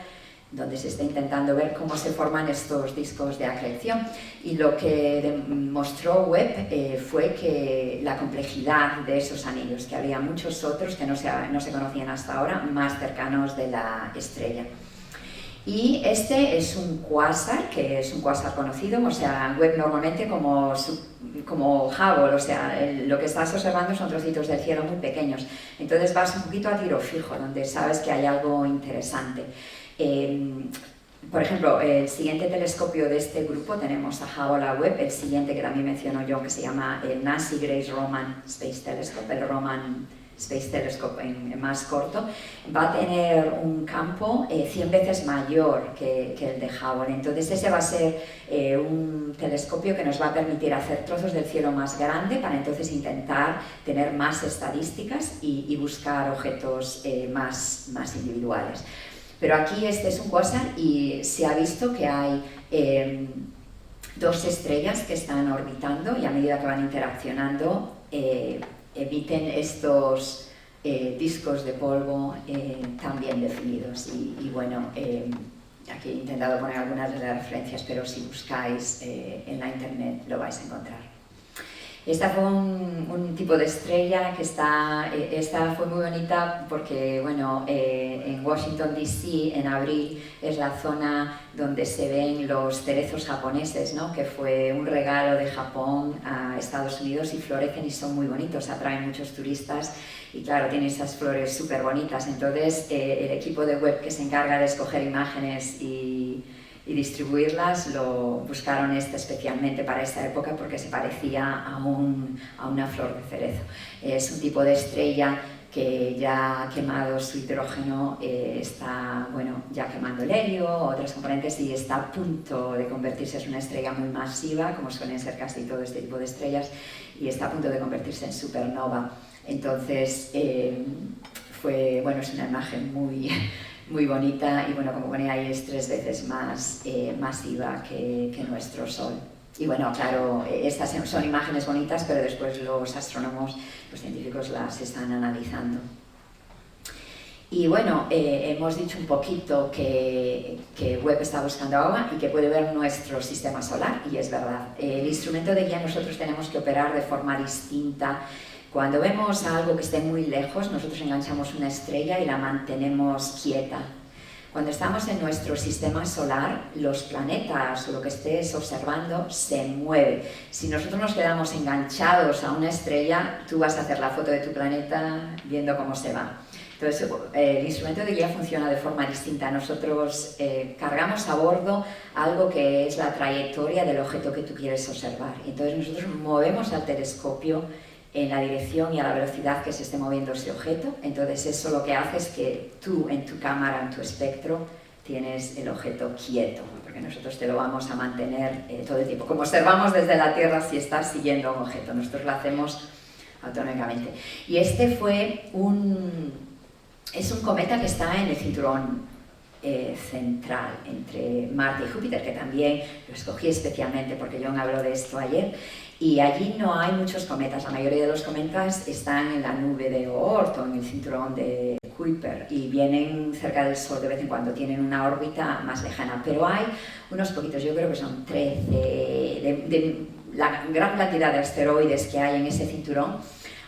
donde se está intentando ver cómo se forman estos discos de acreción. Y lo que mostró Webb fue que la complejidad de esos anillos, que había muchos otros que no se conocían hasta ahora, más cercanos de la estrella. Y este es un cuásar, que es un cuásar conocido, o sea, Webb normalmente como Hubble, o sea, lo que estás observando son trocitos del cielo muy pequeños, entonces vas un poquito a tiro fijo, donde sabes que hay algo interesante. Por ejemplo, el siguiente telescopio de este grupo, tenemos a Hubble, a Webb, el siguiente que también menciono yo, que se llama el Nancy Grace Roman Space Telescope, el Roman Space Telescope en más corto, va a tener un campo 100 veces mayor que el de Hubble. Entonces ese va a ser un telescopio que nos va a permitir hacer trozos del cielo más grande para entonces intentar tener más estadísticas y buscar objetos más individuales. Pero aquí este es un quasar y se ha visto que hay 2 estrellas que están orbitando y a medida que van interaccionando emiten estos discos de polvo tan bien definidos. Y bueno, aquí he intentado poner algunas de las referencias, pero si buscáis en la internet lo vais a encontrar. Esta fue un tipo de estrella que esta fue muy bonita porque, bueno, en Washington DC en abril es la zona donde se ven los cerezos japoneses, ¿no? Que fue un regalo de Japón a Estados Unidos y florecen y son muy bonitos, atraen muchos turistas y claro, tienen esas flores súper bonitas. Entonces el equipo de Webb que se encarga de escoger imágenes y distribuirlas, lo buscaron especialmente para esta época porque se parecía a una flor de cerezo. Es un tipo de estrella que ya ha quemado su hidrógeno, está ya quemando el helio, otras componentes, y está a punto de convertirse en una estrella muy masiva, como suelen ser casi todo este tipo de estrellas, y está a punto de convertirse en supernova. Entonces, es una imagen muy bonita y bueno, como pone ahí, es 3 veces más masiva que nuestro Sol. Y bueno, claro, estas son imágenes bonitas, pero después los astrónomos, los científicos las están analizando. Y bueno, hemos dicho un poquito que Webb está buscando agua y que puede ver nuestro sistema solar, y es verdad. El instrumento de guía nosotros tenemos que operar de forma distinta. Cuando vemos algo que esté muy lejos, nosotros enganchamos una estrella y la mantenemos quieta. Cuando estamos en nuestro sistema solar, los planetas o lo que estés observando se mueve. Si nosotros nos quedamos enganchados a una estrella, tú vas a hacer la foto de tu planeta viendo cómo se va. Entonces, el instrumento de guía funciona de forma distinta. Nosotros cargamos a bordo algo que es la trayectoria del objeto que tú quieres observar. Entonces, nosotros movemos al telescopio en la dirección y a la velocidad que se esté moviendo ese objeto. Entonces eso lo que hace es que tú en tu cámara, en tu espectro, tienes el objeto quieto, porque nosotros te lo vamos a mantener todo el tiempo. Como observamos desde la Tierra si estás siguiendo un objeto, nosotros lo hacemos autónomamente. Y este es un cometa que está en el cinturón central entre Marte y Júpiter, que también lo escogí especialmente porque John habló de esto ayer, y allí no hay muchos cometas. La mayoría de los cometas están en la nube de Oort o en el cinturón de Kuiper y vienen cerca del Sol de vez en cuando, tienen una órbita más lejana, pero hay unos poquitos, yo creo que son 13, de la gran cantidad de asteroides que hay en ese cinturón,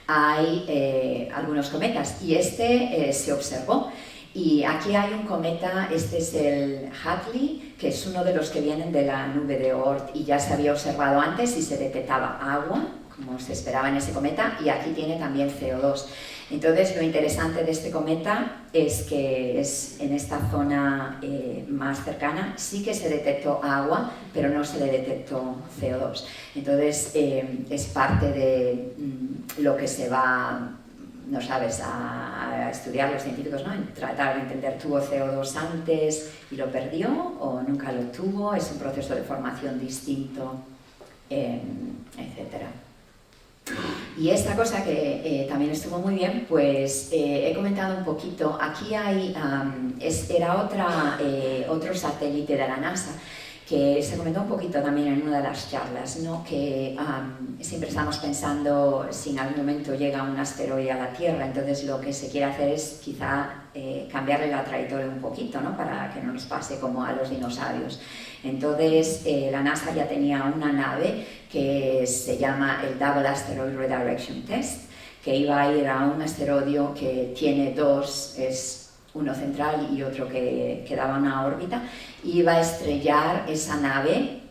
hay algunos cometas, y este se observó. Y aquí hay un cometa, este es el Hadley, que es uno de los que vienen de la nube de Oort, y ya se había observado antes y se detectaba agua, como se esperaba en ese cometa, y aquí tiene también CO2. Entonces, lo interesante de este cometa es que es en esta zona más cercana sí que se detectó agua, pero no se le detectó CO2. Entonces, es parte de lo que se va, no sabes, a estudiar los científicos, ¿no? En tratar de entender, ¿tuvo CO2 antes y lo perdió o nunca lo tuvo? ¿Es un proceso de formación distinto? Etcétera. Y esta cosa que también estuvo muy bien, pues he comentado un poquito, aquí hay, era otro satélite de la NASA, que se comentó un poquito también en una de las charlas, ¿no? Que siempre estamos pensando si en algún momento llega un asteroide a la Tierra, entonces lo que se quiere hacer es quizá cambiarle la trayectoria un poquito, ¿no? Para que no nos pase como a los dinosaurios. Entonces la NASA ya tenía una nave que se llama el Double Asteroid Redirection Test, que iba a ir a un asteroide que tiene dos, es uno central y otro que daba una órbita, y iba a estrellar esa nave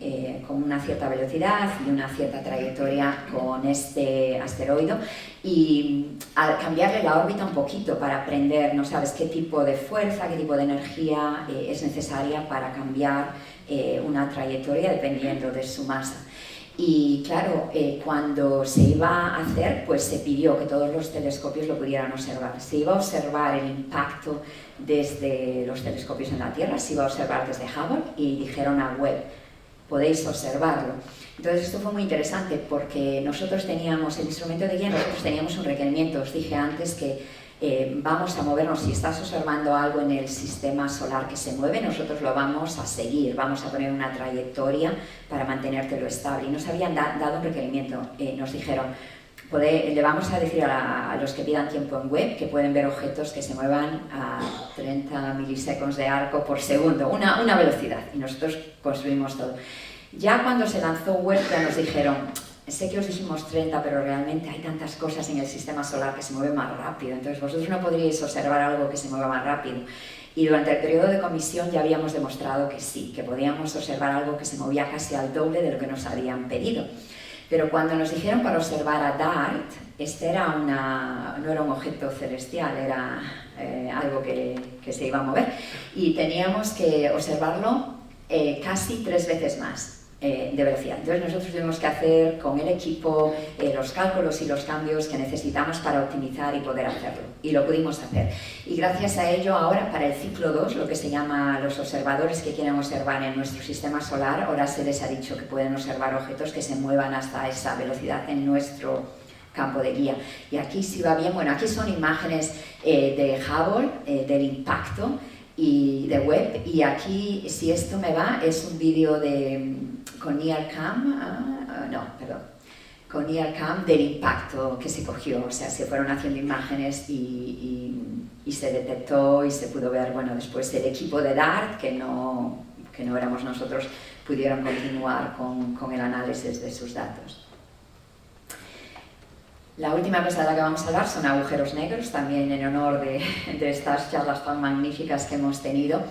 con una cierta velocidad y una cierta trayectoria con este asteroide, y al cambiarle la órbita un poquito para aprender, no sabes qué tipo de fuerza, qué tipo de energía es necesaria para cambiar una trayectoria dependiendo de su masa. Y claro, cuando se iba a hacer, pues se pidió que todos los telescopios lo pudieran observar. Se iba a observar el impacto desde los telescopios en la Tierra, se iba a observar desde Hubble, y dijeron a Webb, podéis observarlo. Entonces esto fue muy interesante porque nosotros teníamos, el instrumento de guía, nosotros teníamos un requerimiento. Os dije antes que vamos a movernos, si estás observando algo en el sistema solar que se mueve, nosotros lo vamos a seguir, vamos a poner una trayectoria para mantenértelo estable. Y nos habían dado un requerimiento, nos dijeron, le vamos a decir a los que pidan tiempo en Webb que pueden ver objetos que se muevan a 30 milisegundos de arco por segundo, una velocidad, y nosotros construimos todo. Ya cuando se lanzó Webb ya nos dijeron, sé que os dijimos 30, pero realmente hay tantas cosas en el sistema solar que se mueven más rápido, entonces vosotros no podríais observar algo que se mueva más rápido. Y durante el periodo de comisión ya habíamos demostrado que sí, que podíamos observar algo que se movía casi al doble de lo que nos habían pedido. Pero cuando nos dijeron para observar a DART, este no era un objeto celestial, era algo que se iba a mover, y teníamos que observarlo casi 3 veces más de velocidad. Entonces nosotros tuvimos que hacer con el equipo los cálculos y los cambios que necesitamos para optimizar y poder hacerlo, y lo pudimos hacer. Y gracias a ello ahora para el ciclo 2, lo que se llama los observadores que quieren observar en nuestro sistema solar, ahora se les ha dicho que pueden observar objetos que se muevan hasta esa velocidad en nuestro campo de guía. Y aquí sí va bien, bueno, aquí son imágenes de Hubble, del impacto, y de Webb, y aquí, si esto me va, es un vídeo con NIRCam, con NIRCam del impacto que se cogió, o sea, se fueron haciendo imágenes y se detectó y se pudo ver, bueno, después el equipo de DART, que no éramos nosotros, pudieron continuar con el análisis de sus datos. La última cosa de la que vamos a hablar son agujeros negros, también en honor de estas charlas tan magníficas que hemos tenido.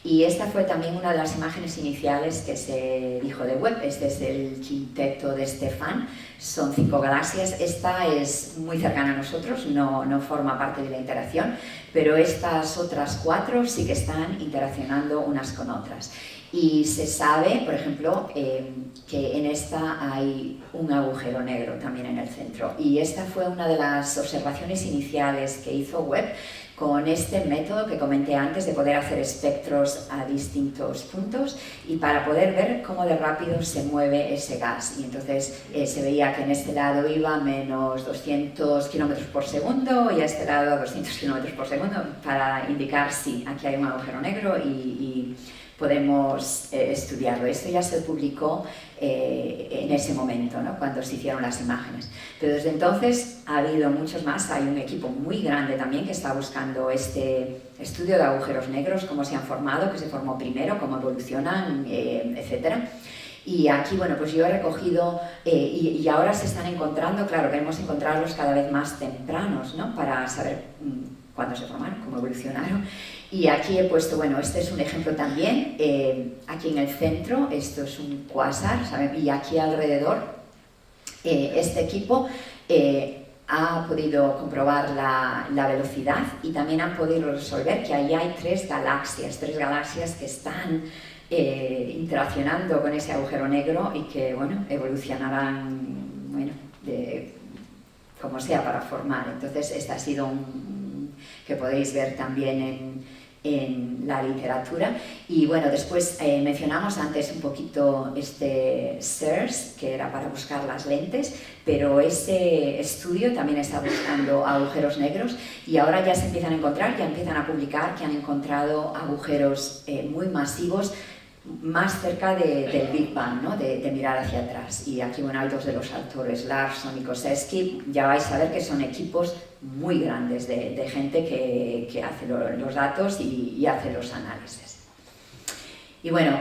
Y esta fue también una de las imágenes iniciales que se dijo de Webb. Este es el quinteto de Stefan, son 5 galaxias. Esta es muy cercana a nosotros, no forma parte de la interacción, pero estas otras 4 sí que están interaccionando unas con otras. Y se sabe, por ejemplo, que en esta hay un agujero negro también en el centro. Y esta fue una de las observaciones iniciales que hizo Webb con este método que comenté antes de poder hacer espectros a distintos puntos y para poder ver cómo de rápido se mueve ese gas. Y entonces se veía que en este lado iba a menos 200 km por segundo y a este lado a 200 km por segundo para indicar si aquí hay un agujero negro y podemos estudiarlo. Esto ya se publicó en ese momento, ¿no? Cuando se hicieron las imágenes. Pero desde entonces ha habido muchos más. Hay un equipo muy grande también que está buscando este estudio de agujeros negros, cómo se han formado, qué se formó primero, cómo evolucionan, etc. Y aquí, bueno, pues yo he recogido, y ahora se están encontrando, claro, queremos encontrarlos cada vez más tempranos, ¿no? Para saber cuándo se formaron, cómo evolucionaron. Y aquí he puesto, bueno, este es un ejemplo también, aquí en el centro, esto es un cuásar, ¿saben? Y aquí alrededor, este equipo ha podido comprobar la velocidad y también han podido resolver que ahí hay tres galaxias que están interaccionando con ese agujero negro y que, bueno, evolucionarán, bueno, como sea para formar. Entonces, este ha sido un que podéis ver también en la literatura. Y bueno, después mencionamos antes un poquito este SEARS, que era para buscar las lentes, pero ese estudio también está buscando agujeros negros y ahora ya se empiezan a encontrar, ya empiezan a publicar que han encontrado agujeros muy masivos más cerca del Big Bang, ¿no? de mirar hacia atrás. Y aquí, bueno, hay dos de los autores, Larson y Kosevsky. Ya vais a ver que son equipos muy grandes de gente que hace los datos y hace los análisis. Y bueno,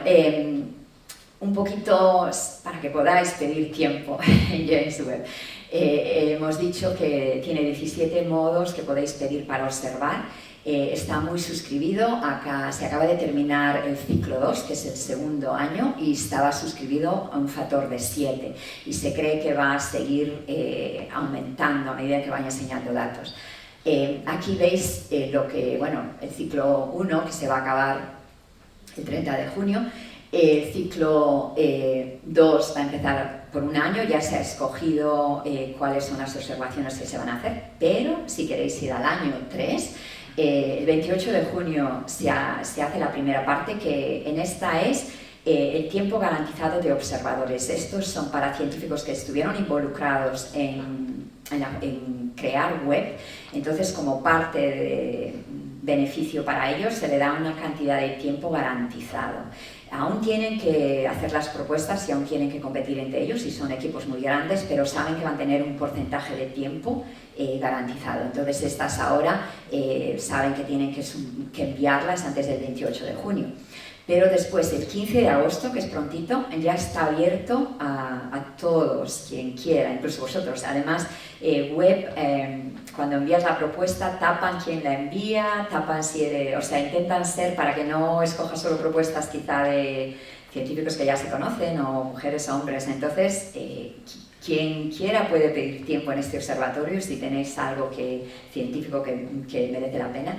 un poquito para que podáis pedir tiempo en James Webb. Hemos dicho que tiene 17 modos que podéis pedir para observar. Está muy suscribido, acá se acaba de terminar el ciclo 2, que es el segundo año, y estaba suscribido a un factor de 7 y se cree que va a seguir aumentando a medida que vaya enseñando datos. Aquí veis lo que, bueno, el ciclo 1 que se va a acabar el 30 de junio, el ciclo 2 va a empezar por un año, ya se ha escogido cuáles son las observaciones que se van a hacer, pero si queréis ir al año 3, el 28 de junio se hace la primera parte, que en esta es el tiempo garantizado de observadores. Estos son para científicos que estuvieron involucrados en crear web, entonces como parte de beneficio para ellos se le da una cantidad de tiempo garantizado. Aún tienen que hacer las propuestas y aún tienen que competir entre ellos y son equipos muy grandes, pero saben que van a tener un porcentaje de tiempo garantizado. Entonces estas ahora saben que tienen que enviarlas antes del 28 de junio. Pero después, el 15 de agosto, que es prontito, ya está abierto a todos, quien quiera, incluso vosotros. Además, web, cuando envías la propuesta, tapan quién la envía, tapan si eres, o sea, intentan ser para que no escojas solo propuestas quizá de científicos que ya se conocen o mujeres o hombres. Entonces, quien quiera puede pedir tiempo en este observatorio si tenéis algo científico que merece la pena.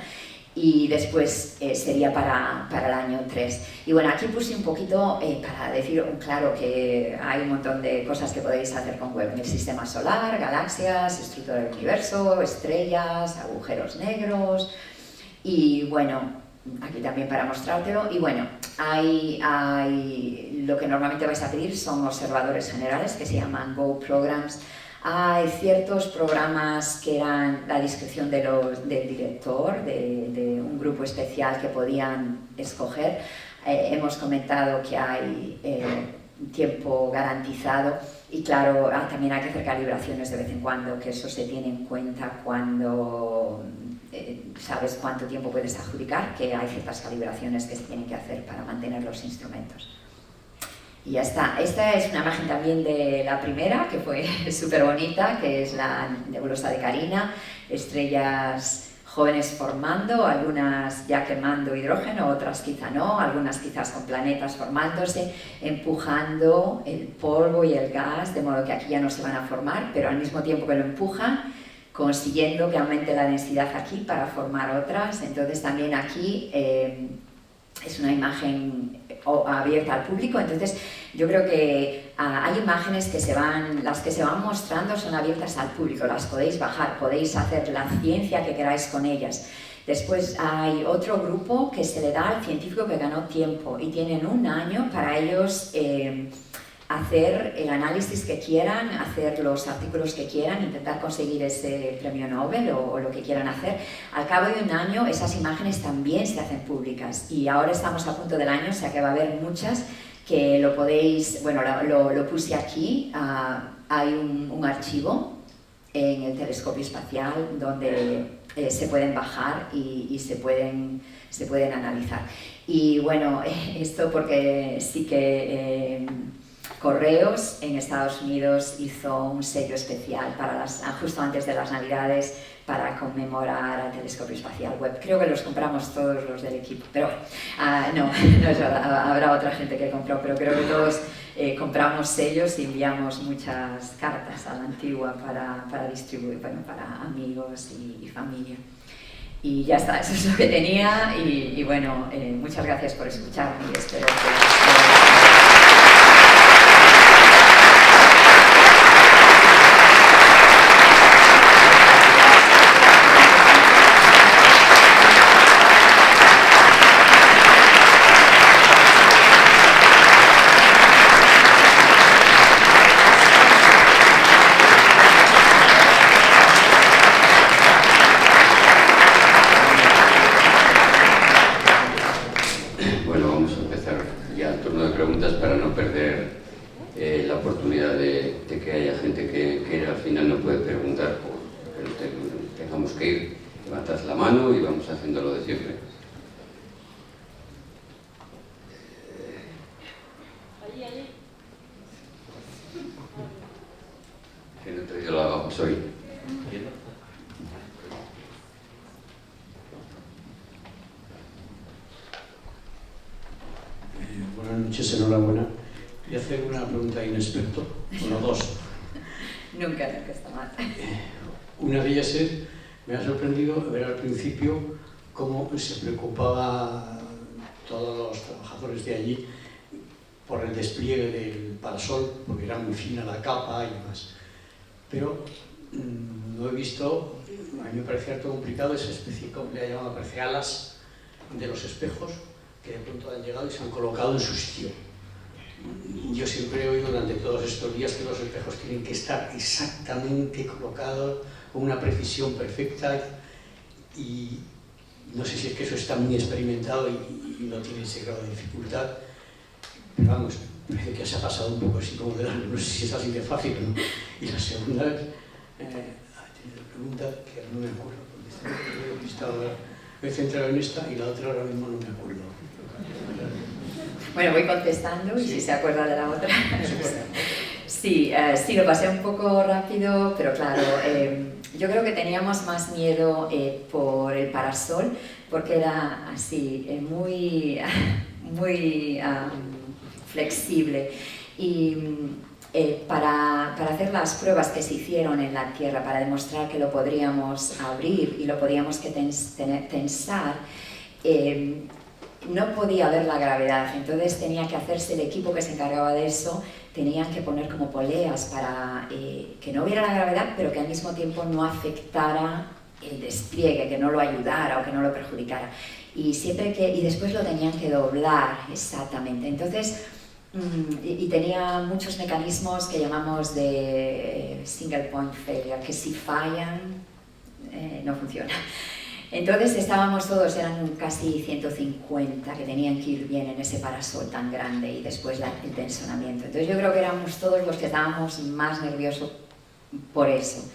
Y después sería para el año 3. Y bueno, aquí puse un poquito para decir, claro, que hay un montón de cosas que podéis hacer con web. El sistema solar, galaxias, estructura del universo, estrellas, agujeros negros. Y bueno, aquí también para mostrártelo. Y bueno, hay lo que normalmente vais a pedir son observadores generales que se llaman Go Programs. Hay ciertos programas que eran la discreción del director, de un grupo especial que podían escoger. Hemos comentado que hay tiempo garantizado y claro, también hay que hacer calibraciones de vez en cuando, que eso se tiene en cuenta cuando sabes cuánto tiempo puedes adjudicar, que hay ciertas calibraciones que se tienen que hacer para mantener los instrumentos. Y ya está. Esta es una imagen también de la primera, que fue súper bonita, que es la nebulosa de Carina, estrellas jóvenes formando, algunas ya quemando hidrógeno, otras quizá no, algunas quizás con planetas formándose, empujando el polvo y el gas, de modo que aquí ya no se van a formar, pero al mismo tiempo que lo empujan, consiguiendo que aumente la densidad aquí para formar otras. Entonces también aquí es una imagen abierta al público, entonces yo creo que hay imágenes las que se van mostrando son abiertas al público, las podéis bajar, podéis hacer la ciencia que queráis con ellas, Después hay otro grupo que se le da al científico que ganó tiempo y tienen un año para ellos hacer el análisis que quieran, hacer los artículos que quieran, intentar conseguir ese premio Nobel o lo que quieran hacer. Al cabo de un año esas imágenes también se hacen públicas y ahora estamos a punto del año, o sea que va a haber muchas que lo podéis, bueno, lo puse aquí, hay un archivo en el telescopio espacial donde se pueden bajar y se pueden analizar. Y bueno, esto porque sí que Correos en Estados Unidos hizo un sello especial para justo antes de las Navidades para conmemorar al telescopio espacial Webb. Creo que los compramos todos los del equipo, pero no es verdad, habrá otra gente que compró, pero creo que todos compramos sellos y enviamos muchas cartas a la antigua para distribuir, bueno, para amigos y familia. Y ya está, eso es lo que tenía y bueno, muchas gracias por escucharme y espero que... Para no perder la oportunidad de que haya gente que al final no puede preguntar, porque tengamos que ir, levantas la mano y vamos haciendo lo de siempre. Que no he traído la gafas hoy. Buenas noches, enhorabuena. Voy a hacer una pregunta a inexperto, bueno, dos. Nunca está mal. Una de ellas es, me ha sorprendido ver al principio cómo se preocupaba todos los trabajadores de allí por el despliegue del parasol, porque era muy fina la capa y demás. Pero no he visto, a mí me parece harto complicado esa especie, como le ha llamado, parece alas de los espejos, que de pronto han llegado y se han colocado en su sitio. Yo siempre he oído durante todos estos días que los espejos tienen que estar exactamente colocados con una precisión perfecta y no sé si es que eso está muy experimentado y no tiene ese grado de dificultad, pero vamos, parece que se ha pasado un poco así como de largo, no sé si es así de fácil, ¿no? Y la segunda es, la pregunta que no me acuerdo, porque me he centrado en esta y la otra ahora mismo no me acuerdo. Bueno, voy contestando y si se acuerda de la otra. Sí, lo pasé un poco rápido, pero claro, yo creo que teníamos más miedo por el parasol, porque era así, muy flexible. Y para hacer las pruebas que se hicieron en la Tierra, para demostrar que lo podríamos abrir y lo podíamos tensar, no podía haber la gravedad, entonces tenía que hacerse el equipo que se encargaba de eso, tenían que poner como poleas para que no hubiera la gravedad, pero que al mismo tiempo no afectara el despliegue, que no lo ayudara o que no lo perjudicara. Y después lo tenían que doblar exactamente. Entonces, y tenía muchos mecanismos que llamamos de single point failure, que si fallan, no funciona. Entonces estábamos todos, eran casi 150 que tenían que ir bien en ese parasol tan grande y después el tensionamiento. Entonces yo creo que éramos todos los que estábamos más nerviosos por eso.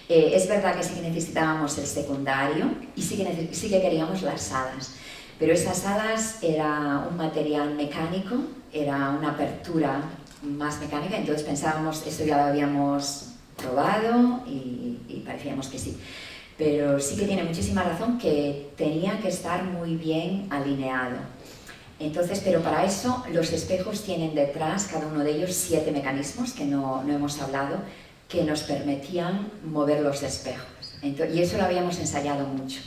Es verdad que sí que necesitábamos el secundario y sí que queríamos las alas, pero esas alas era un material mecánico, era una apertura más mecánica, entonces pensábamos, eso ya lo habíamos probado y parecíamos que sí. Pero sí que tiene muchísima razón que tenía que estar muy bien alineado. Entonces, pero para eso los espejos tienen detrás, cada uno de ellos, 7 mecanismos que no hemos hablado, que nos permitían mover los espejos. Y eso lo habíamos ensayado mucho.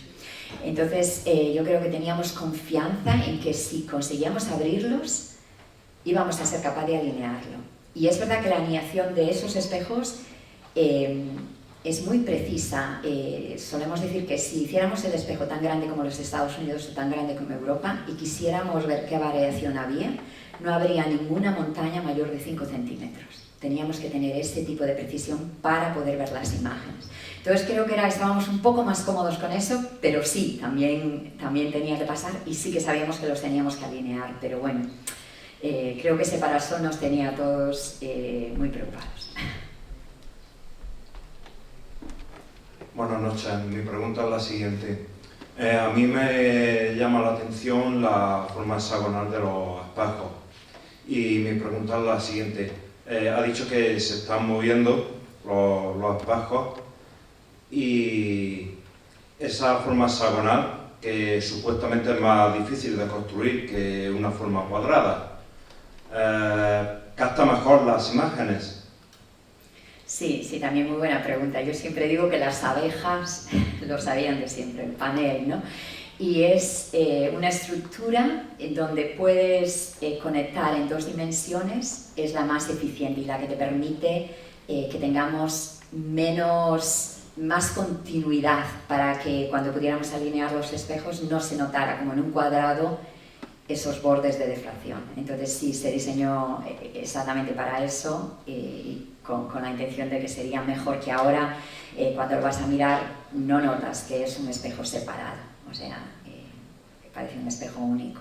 Entonces, yo creo que teníamos confianza en que si conseguíamos abrirlos, íbamos a ser capaces de alinearlo. Y es verdad que la alineación de esos espejos es muy precisa. Solemos decir que si hiciéramos el espejo tan grande como los Estados Unidos o tan grande como Europa y quisiéramos ver qué variación había, no habría ninguna montaña mayor de 5 centímetros. Teníamos que tener ese tipo de precisión para poder ver las imágenes. Entonces creo que estábamos un poco más cómodos con eso, pero sí, también tenía que pasar y sí que sabíamos que los teníamos que alinear, pero bueno, creo que ese parasol nos tenía a todos muy preocupados. Buenas noches, mi pregunta es la siguiente. A mí me llama la atención la forma hexagonal de los espejos y mi pregunta es la siguiente. Ha dicho que se están moviendo los espejos y esa forma hexagonal, que supuestamente es más difícil de construir que una forma cuadrada, capta mejor las imágenes. Sí, también muy buena pregunta. Yo siempre digo que las abejas lo sabían de siempre, el panel, ¿no? Y es una estructura donde puedes conectar en 2 dimensiones, es la más eficiente y la que te permite que tengamos más continuidad para que cuando pudiéramos alinear los espejos no se notara como en un cuadrado esos bordes de defracción. Entonces sí, se diseñó exactamente para eso y con la intención de que sería mejor que ahora cuando lo vas a mirar no notas que es un espejo separado, o sea, parece un espejo único.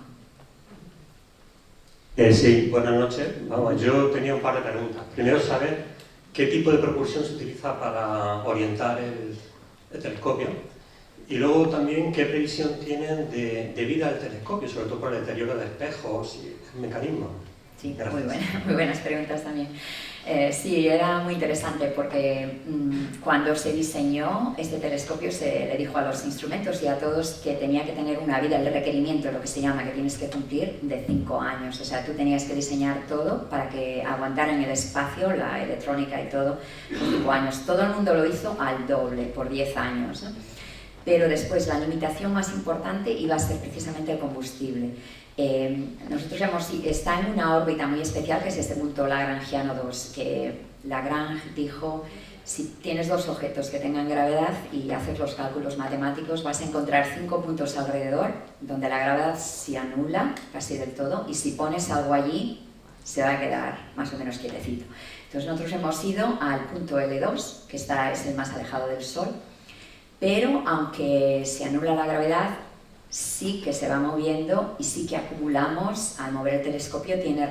Sí, buenas noches. Vamos, yo tenía un par de preguntas. Primero, saber qué tipo de propulsión se utiliza para orientar el telescopio y luego también qué previsión tienen de vida del telescopio, sobre todo por el deterioro de espejos y el mecanismo. Sí, muy buenas preguntas también. Sí, era muy interesante porque cuando se diseñó este telescopio se le dijo a los instrumentos y a todos que tenía que tener una vida, el requerimiento, lo que se llama, que tienes que cumplir, de 5 años. O sea, tú tenías que diseñar todo para que aguantara en el espacio, la electrónica y todo, por 5 años. Todo el mundo lo hizo al doble, por 10 años, ¿no? Pero después la limitación más importante iba a ser precisamente el combustible. Nosotros está en una órbita muy especial que es este punto lagrangiano 2, que Lagrange dijo: si tienes 2 objetos que tengan gravedad y haces los cálculos matemáticos, vas a encontrar 5 puntos alrededor donde la gravedad se anula casi del todo y si pones algo allí se va a quedar más o menos quietecito. Entonces nosotros hemos ido al punto L2, que es el más alejado del Sol, pero aunque se anula la gravedad, sí que se va moviendo y sí que acumulamos, al mover el telescopio tiene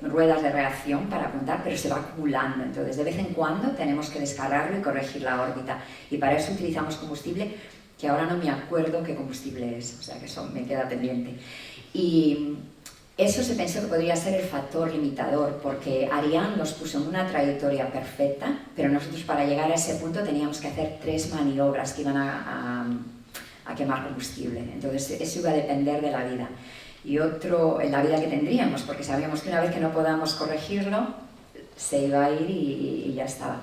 ruedas de reacción para apuntar, pero se va acumulando. Entonces de vez en cuando tenemos que descargarlo y corregir la órbita. Y para eso utilizamos combustible, que ahora no me acuerdo qué combustible es, o sea que eso me queda pendiente. Y eso se pensó que podría ser el factor limitador, porque Ariane los puso en una trayectoria perfecta, pero nosotros para llegar a ese punto teníamos que hacer 3 maniobras que iban a quemar combustible. Entonces eso iba a depender de la vida. Y otro, en la vida que tendríamos, porque sabíamos que una vez que no podamos corregirlo, se iba a ir y ya estaba.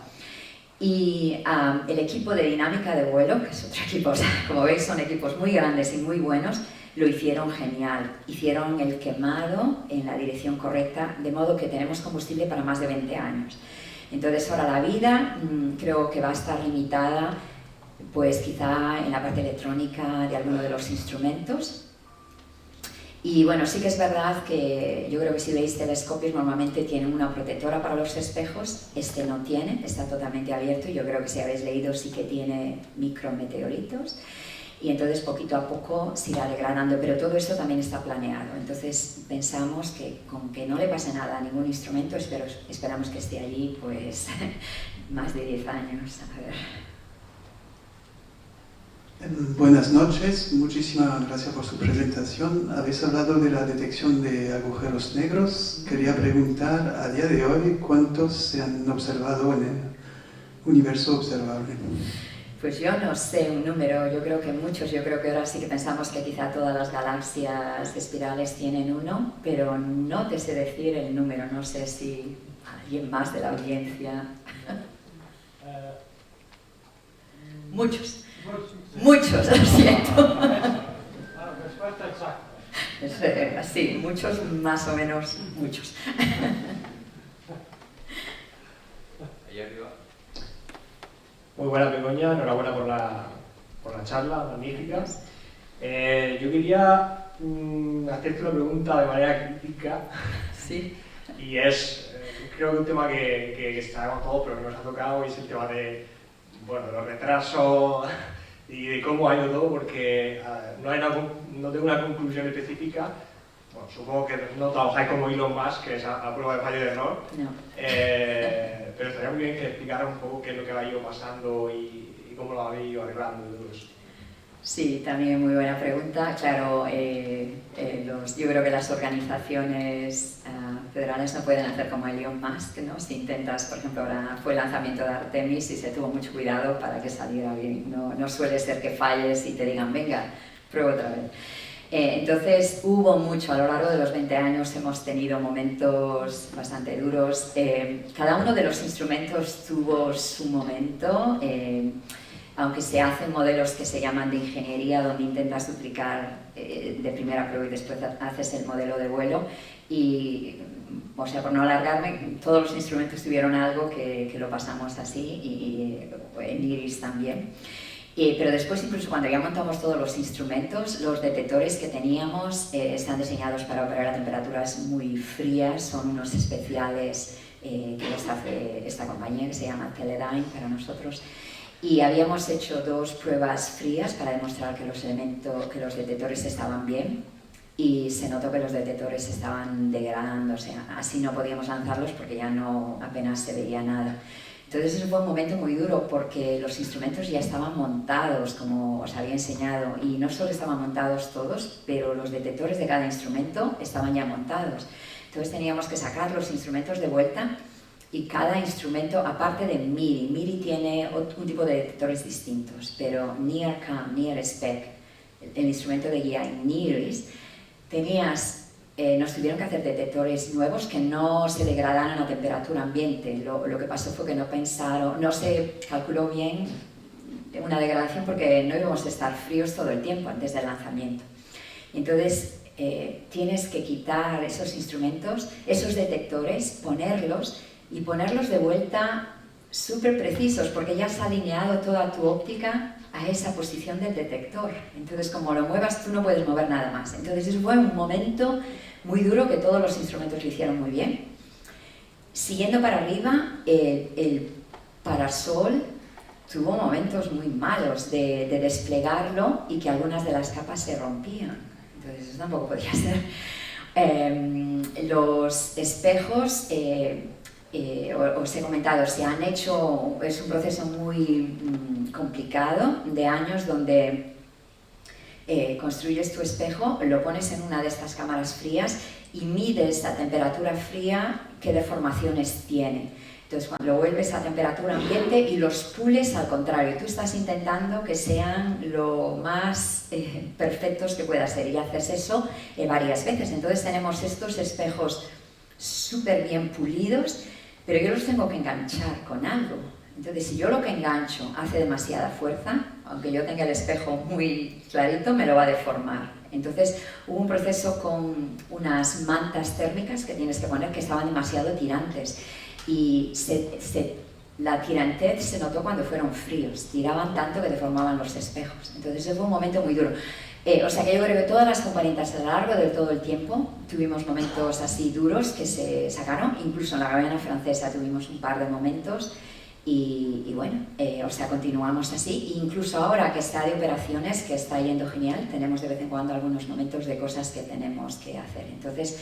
Y el equipo de dinámica de vuelo, que es otro equipo, o sea, como veis son equipos muy grandes y muy buenos, lo hicieron genial. Hicieron el quemado en la dirección correcta, de modo que tenemos combustible para más de 20 años. Entonces ahora la vida creo que va a estar limitada pues quizá en la parte electrónica de alguno de los instrumentos. Y bueno, sí que es verdad que yo creo que si veis telescopios normalmente tienen una protectora para los espejos, este no tiene, está totalmente abierto y yo creo que si habéis leído sí que tiene micrometeoritos y entonces poquito a poco se irá degradando, pero todo esto también está planeado. Entonces pensamos que con que no le pase nada a ningún instrumento, esperamos que esté allí pues más de 10 años. A ver. Buenas noches, muchísimas gracias por su presentación. Habéis hablado de la detección de agujeros negros. Quería preguntar, a día de hoy, ¿cuántos se han observado en el universo observable? Pues yo no sé un número, yo creo que muchos, yo creo que ahora sí que pensamos que quizá todas las galaxias espirales tienen uno, pero no te sé decir el número, no sé si alguien más de la audiencia. Muchos. Muchos, lo siento. Sí, muchos, más o menos, muchos. Ahí arriba. Muy buena, Begoña, enhorabuena por la charla, magnífica. Yo quería hacerte una pregunta de manera crítica. Sí. Y es, creo que un tema que sabemos todos, pero que nos ha tocado, y es el tema de, bueno, de los retrasos y de cómo ha ido todo, porque no tengo una conclusión específica. Bueno, supongo que no trabajáis como Elon Musk, que es a prueba de fallo y de error. No. Pero estaría muy bien que explicara un poco qué es lo que ha ido pasando y cómo lo habéis ido arreglando y todo eso. Sí, también muy buena pregunta. Claro, yo creo que las organizaciones federales no pueden hacer como Elon Musk, ¿no? Si intentas, por ejemplo, ahora fue el lanzamiento de Artemis y se tuvo mucho cuidado para que saliera bien. No suele ser que falles y te digan, venga, prueba otra vez. Entonces hubo mucho, a lo largo de los 20 años hemos tenido momentos bastante duros. Cada uno de los instrumentos tuvo su momento. Aunque se hacen modelos que se llaman de ingeniería, donde intentas duplicar de primera prueba y después haces el modelo de vuelo. Y, o sea, por no alargarme, todos los instrumentos tuvieron algo que lo pasamos así, y en Iris también. Pero después, incluso cuando ya montamos todos los instrumentos, los detectores que teníamos están diseñados para operar a temperaturas muy frías, son unos especiales que los hace esta compañía que se llama Teledyne para nosotros. Y habíamos hecho 2 pruebas frías para demostrar que los detectores estaban bien, y se notó que los detectores estaban degradando, o sea, así no podíamos lanzarlos porque ya apenas se veía nada. Entonces eso fue un momento muy duro porque los instrumentos ya estaban montados, como os había enseñado, y no solo estaban montados todos, pero los detectores de cada instrumento estaban ya montados. Entonces teníamos que sacar los instrumentos de vuelta. Y cada instrumento, aparte de MIRI tiene un tipo de detectores distintos, pero NIRCam, NIRSpec, el instrumento de guía en NIRIS, nos tuvieron que hacer detectores nuevos que no se degradaran a temperatura ambiente. Lo que pasó fue que no se calculó bien una degradación porque no íbamos a estar fríos todo el tiempo antes del lanzamiento. Entonces tienes que quitar esos instrumentos, esos detectores, ponerlos de vuelta súper precisos, porque ya has alineado toda tu óptica a esa posición del detector. Entonces, como lo muevas, tú no puedes mover nada más. Entonces, eso fue un momento muy duro, que todos los instrumentos lo hicieron muy bien. Siguiendo para arriba, el parasol tuvo momentos muy malos de desplegarlo y que algunas de las capas se rompían. Entonces, eso tampoco podía ser. Los espejos... os he comentado, es un proceso muy complicado, de años, donde construyes tu espejo, lo pones en una de estas cámaras frías y mides a temperatura fría qué deformaciones tiene. Entonces, cuando lo vuelves a temperatura ambiente y los pules al contrario, tú estás intentando que sean lo más perfectos que pueda ser, y haces eso varias veces. Entonces tenemos estos espejos súper bien pulidos, pero yo los tengo que enganchar con algo. Entonces, si yo lo que engancho hace demasiada fuerza, aunque yo tenga el espejo muy clarito, me lo va a deformar. Entonces, hubo un proceso con unas mantas térmicas que tienes que poner que estaban demasiado tirantes, y la tirantez se notó cuando fueron fríos, tiraban tanto que deformaban los espejos. Entonces, ese fue un momento muy duro. O sea que yo creo que todas las compañías a lo largo de todo el tiempo tuvimos momentos así duros que se sacaron, incluso en la Guayana Francesa tuvimos un par de momentos, y bueno, o sea, continuamos así. Incluso ahora que está de operaciones, que está yendo genial, tenemos de vez en cuando algunos momentos de cosas que tenemos que hacer. Entonces,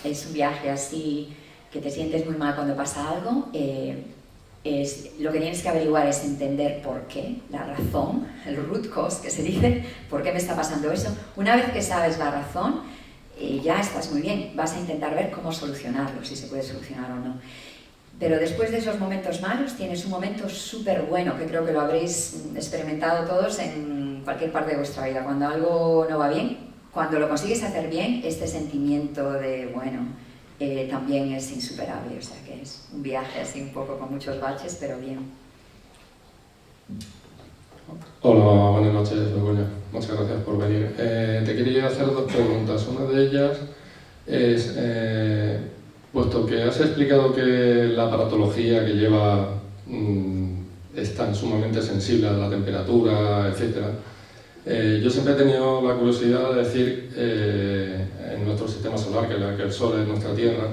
es un viaje así que te sientes muy mal cuando pasa algo. Lo que tienes que averiguar es entender por qué, la razón, el root cause que se dice, por qué me está pasando eso. Una vez que sabes la razón, ya estás muy bien, vas a intentar ver cómo solucionarlo, si se puede solucionar o no. Pero después de esos momentos malos tienes un momento súper bueno, que creo que lo habréis experimentado todos en cualquier parte de vuestra vida. Cuando algo no va bien, cuando lo consigues hacer bien, este sentimiento de bueno, también es insuperable. O sea que es un viaje así un poco con muchos baches, pero bien. Hola, buenas noches, Begoña. Muchas gracias por venir. Te quería hacer 2 preguntas. Una de ellas es, puesto que has explicado que la aparatología que lleva están sumamente sensibles a la temperatura, etc. Yo siempre he tenido la curiosidad de decir, en nuestro sistema solar, que el Sol es nuestra Tierra,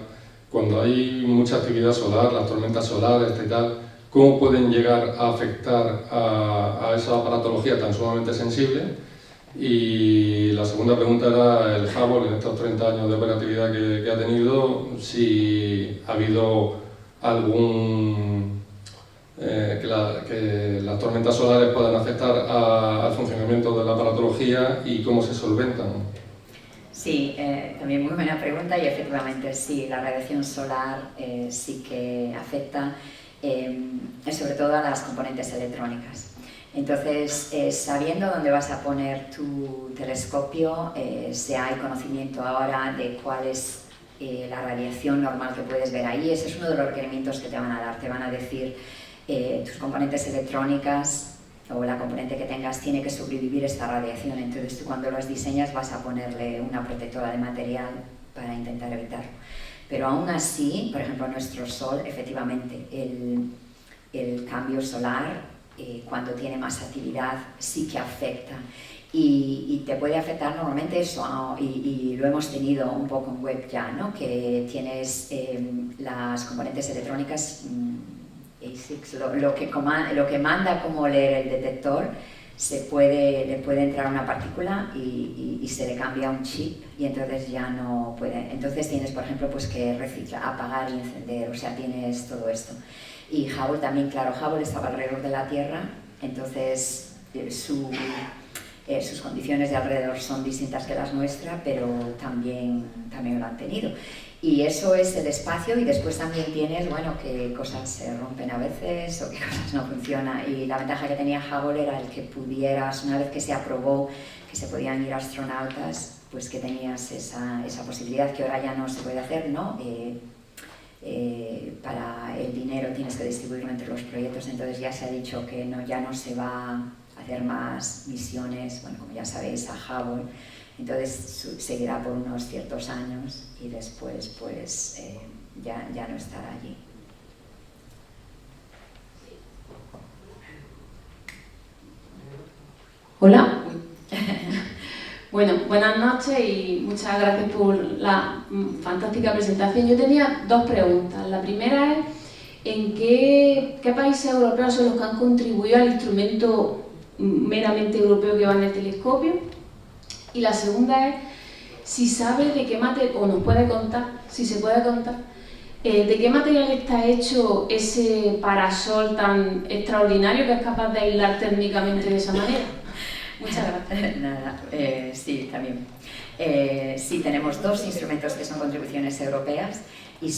cuando hay mucha actividad solar, las tormentas solares y tal, ¿cómo pueden llegar a afectar a esa aparatología tan sumamente sensible? Y la segunda pregunta era el Hubble, en estos 30 años de operatividad que ha tenido, si ha habido algún... que las tormentas solares puedan afectar al funcionamiento de la aparatología y cómo se solventan. Sí, también muy buena pregunta y efectivamente sí, la radiación solar sí que afecta sobre todo a las componentes electrónicas. Entonces, sabiendo dónde vas a poner tu telescopio, si hay conocimiento ahora de cuál es la radiación normal que puedes ver ahí, ese es uno de los requerimientos que te van a dar. Te van a decir tus componentes electrónicas o la componente que tengas tiene que sobrevivir esta radiación. Entonces, tú cuando las diseñas vas a ponerle una protectora de material para intentar evitarlo. Pero aún así, por ejemplo, nuestro Sol, efectivamente, el cambio solar, cuando tiene más actividad, sí que afecta. Y te puede afectar normalmente eso, y lo hemos tenido un poco en web ya, ¿no? Que tienes las componentes electrónicas, ASICs, lo que manda como leer el detector, le puede entrar una partícula y se le cambia un chip y entonces ya no puede. Entonces tienes, por ejemplo, pues que reciclar, apagar y encender, o sea, tienes todo esto. Y Hubble también, claro, Hubble estaba alrededor de la Tierra, entonces sus condiciones de alrededor son distintas que las nuestras, pero también lo han tenido. Y eso es el espacio, y después también tienes, bueno, que cosas se rompen a veces o que cosas no funcionan. Y la ventaja que tenía Hubble era el que pudieras, una vez que se aprobó que se podían ir astronautas, pues que tenías esa posibilidad que ahora ya no se puede hacer, ¿no? Para el dinero tienes que distribuirlo entre los proyectos, entonces ya se ha dicho que ya no se va a hacer más misiones, bueno, como ya sabéis, a Hubble. Entonces seguirá por unos ciertos años y después pues ya no estará allí. Hola. Bueno, buenas noches y muchas gracias por la fantástica presentación. Yo tenía dos preguntas. La primera es, ¿en qué países europeos son los que han contribuido al instrumento meramente europeo que va en el telescopio? Y la segunda es, si sabe de qué material, o nos puede contar, si se puede contar, de qué material está hecho ese parasol tan extraordinario que es capaz de aislar térmicamente de esa manera. Muchas gracias. Nada, sí, también. Sí, tenemos dos instrumentos que son contribuciones europeas y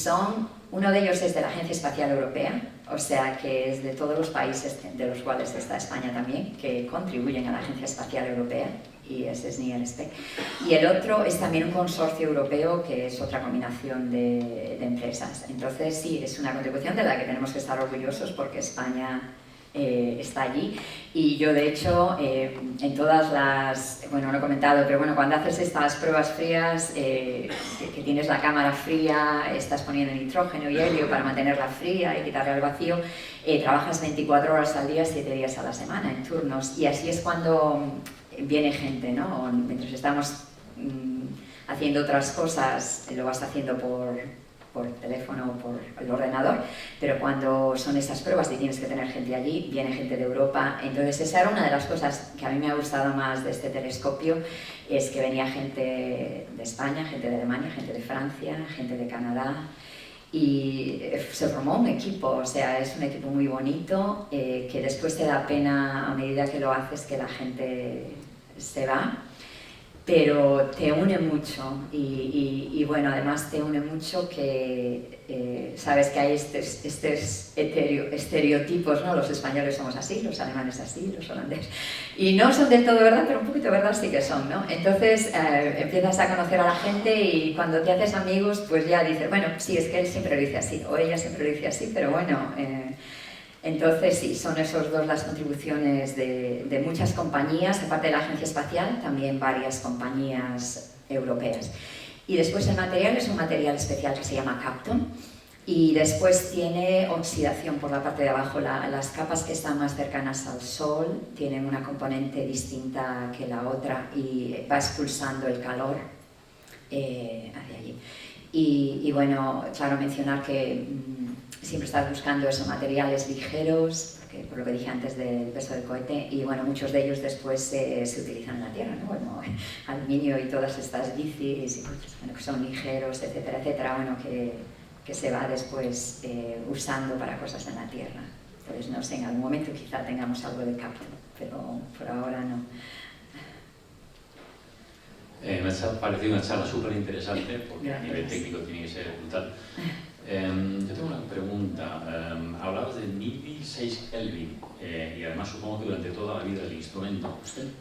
uno de ellos es de la Agencia Espacial Europea, o sea que es de todos los países, de los cuales está España también, que contribuyen a la Agencia Espacial Europea, y ese es NIRSPEC. Y el otro es también un consorcio europeo, que es otra combinación de empresas. Entonces sí, es una contribución de la que tenemos que estar orgullosos porque España está allí. Y yo de hecho en todas las, bueno, no he comentado, pero bueno, cuando haces estas pruebas frías, que tienes la cámara fría, estás poniendo nitrógeno y helio para mantenerla fría y quitarle el vacío, trabajas 24 horas al día, 7 días a la semana en turnos, y así es cuando viene gente, ¿no? Mientras estamos haciendo otras cosas, lo vas haciendo por teléfono o por el ordenador, pero cuando son esas pruebas y tienes que tener gente allí, viene gente de Europa. Entonces esa era una de las cosas que a mí me ha gustado más de este telescopio, es que venía gente de España, gente de Alemania, gente de Francia, gente de Canadá, y se formó un equipo, o sea, es un equipo muy bonito, que después te da pena a medida que lo haces que la gente se va, pero te une mucho y bueno, además te une mucho que sabes que hay estos estereotipos, ¿no? Los españoles somos así, los alemanes así, los holandeses, y no son del todo verdad, pero un poquito verdad sí que son, ¿no? Entonces empiezas a conocer a la gente y cuando te haces amigos, pues ya dices, bueno, sí, es que él siempre lo dice así, o ella siempre lo dice así, pero bueno... Entonces sí, son esos dos las contribuciones de muchas compañías, aparte de la Agencia Espacial, también varias compañías europeas. Y después el material es un material especial que se llama Kapton, Y después tiene oxidación por la parte de abajo. Las capas que están más cercanas al Sol tienen una componente distinta que la otra y va expulsando el calor hacia allí. Y bueno, claro, mencionar que siempre estás buscando esos materiales ligeros, por lo que dije antes del peso del cohete, y bueno, muchos de ellos después se utilizan en la Tierra, ¿no? Como aluminio y todas estas bicis, bueno, que son ligeros, etcétera, etcétera, bueno, que se va después usando para cosas en la Tierra. Entonces, no sé, en algún momento quizá tengamos algo de cambio, pero por ahora no. Me ha parecido una charla súper interesante, porque a nivel técnico tiene que ser brutal. Yo tengo una pregunta. Hablabas de 1006 Kelvin y además supongo que durante toda la vida del instrumento.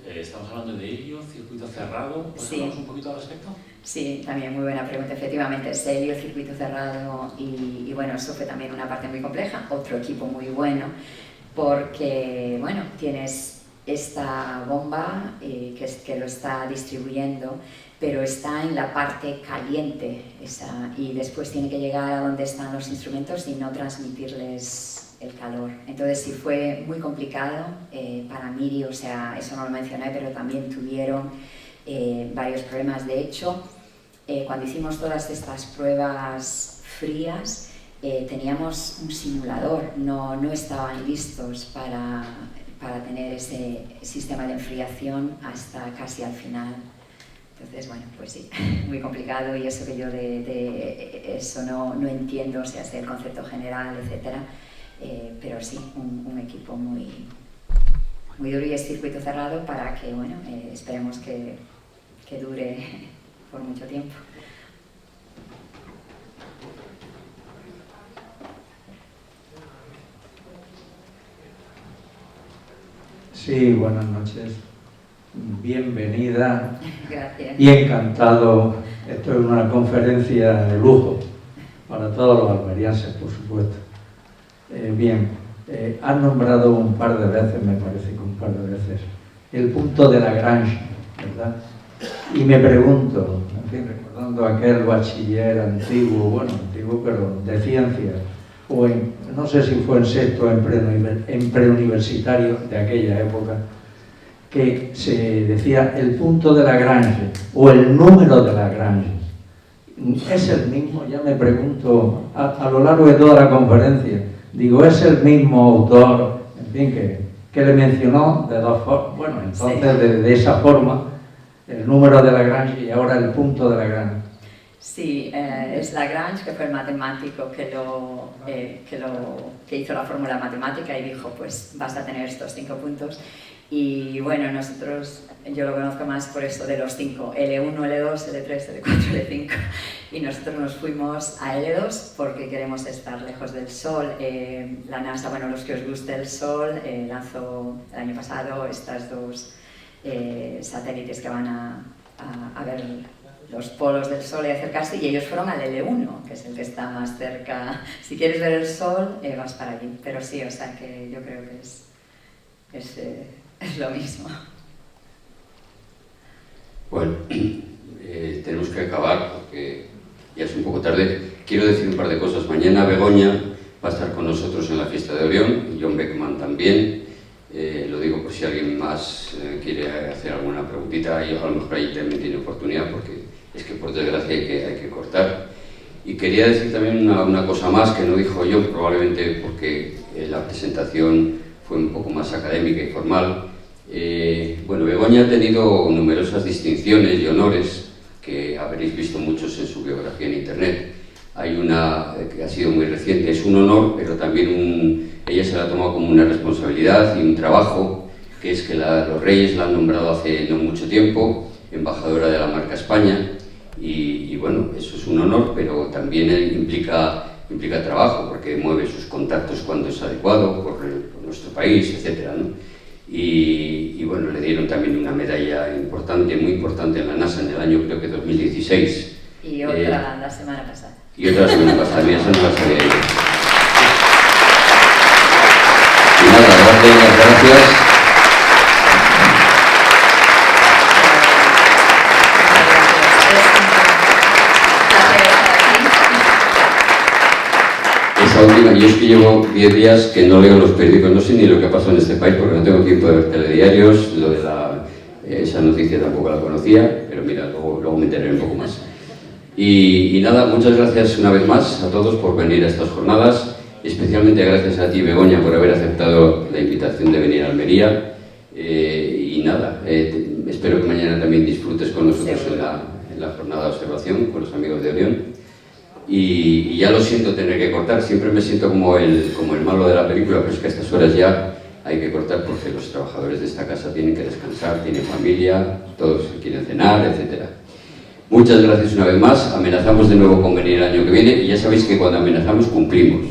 ¿Estamos hablando de helio, circuito cerrado? ¿Puedes hablarnos un poquito al respecto? Sí, también muy buena pregunta. Efectivamente, es helio, circuito cerrado y bueno, eso fue también una parte muy compleja. Otro equipo muy bueno porque, bueno, tienes esta bomba que lo está distribuyendo, pero está en la parte caliente y después tiene que llegar a donde están los instrumentos y no transmitirles el calor. Entonces sí fue muy complicado para MIRI, o sea, eso no lo mencioné, pero también tuvieron varios problemas. De hecho, cuando hicimos todas estas pruebas frías, teníamos un simulador, no estaban listos para tener ese sistema de enfriación hasta casi al final. Entonces, bueno, pues sí, muy complicado y eso que yo de eso no entiendo, o sea, el concepto general, etcétera, pero sí, un equipo muy duro y es circuito cerrado para que, bueno, esperemos que dure por mucho tiempo. Sí, buenas noches. Bienvenida. Gracias. Y encantado. Esto es una conferencia de lujo para todos los almerienses, por supuesto. Has nombrado un par de veces, me parece que un par de veces, el punto de Lagrange, ¿verdad? Y me pregunto, en fin, recordando aquel bachiller antiguo, pero de ciencias, o no sé si fue en sexto o en preuniversitario de aquella época, que se decía el punto de Lagrange o el número de Lagrange. ¿Es el mismo? Ya me pregunto a lo largo de toda la conferencia. Digo, ¿es el mismo autor, en fin, que le mencionó de dos formas? Bueno, entonces de esa forma, el número de Lagrange y ahora el punto de Lagrange. Sí, es Lagrange, que fue el matemático que hizo la fórmula matemática y dijo, pues vas a tener estos 5 puntos. Y bueno, yo lo conozco más por esto de los 5, L1, L2, L3, L4, L5. Y nosotros nos fuimos a L2 porque queremos estar lejos del Sol. La NASA, bueno, los que os guste el Sol, lanzó el año pasado estas 2 satélites que van a ver los polos del Sol y acercarse, y ellos fueron al L1, que es el que está más cerca. Si quieres ver el Sol, vas para allí. Pero sí, o sea que yo creo que es lo mismo. Bueno, tenemos que acabar porque ya es un poco tarde. Quiero decir un par de cosas. Mañana Begoña va a estar con nosotros en la fiesta de Orión, y John Beckman también. Lo digo por si alguien más quiere hacer alguna preguntita, y a lo mejor ahí también tiene oportunidad, porque es que por desgracia hay que cortar. Y quería decir también una cosa más que no dijo yo, probablemente porque la presentación fue un poco más académica y formal. Bueno, Begoña ha tenido numerosas distinciones y honores que habréis visto muchos en su biografía en internet. Hay una que ha sido muy reciente, es un honor, pero también ella se la ha tomado como una responsabilidad y un trabajo, que es que los Reyes la han nombrado hace no mucho tiempo embajadora de la marca España, y bueno, eso es un honor, pero también implica trabajo, porque mueve sus contactos cuando es adecuado por nuestro país, etcétera, ¿no? Y bueno, le dieron también una medalla importante, muy importante en la NASA en el año, creo que 2016. Y otra la semana pasada. Y otra la semana pasada, mira, esa no la sabía yo. Y nada, darle las gracias. esta última, yo es que llevo 10 días que no leo los periódicos, no sé ni lo que pasó en este país porque no tengo tiempo de ver telediarios, lo de esa noticia tampoco la conocía, pero mira, luego me enteré un poco más. Y nada, muchas gracias una vez más a todos por venir a estas jornadas, especialmente gracias a ti, Begoña, por haber aceptado la invitación de venir a Almería. Y nada, espero que mañana también disfrutes con nosotros en la jornada de observación con los amigos de Orión. Y ya lo siento tener que cortar, siempre me siento como el malo de la película, pero es que a estas horas ya hay que cortar porque los trabajadores de esta casa tienen que descansar, tienen familia, todos quieren cenar, etc. Muchas gracias una vez más, amenazamos de nuevo con venir el año que viene y ya sabéis que cuando amenazamos cumplimos.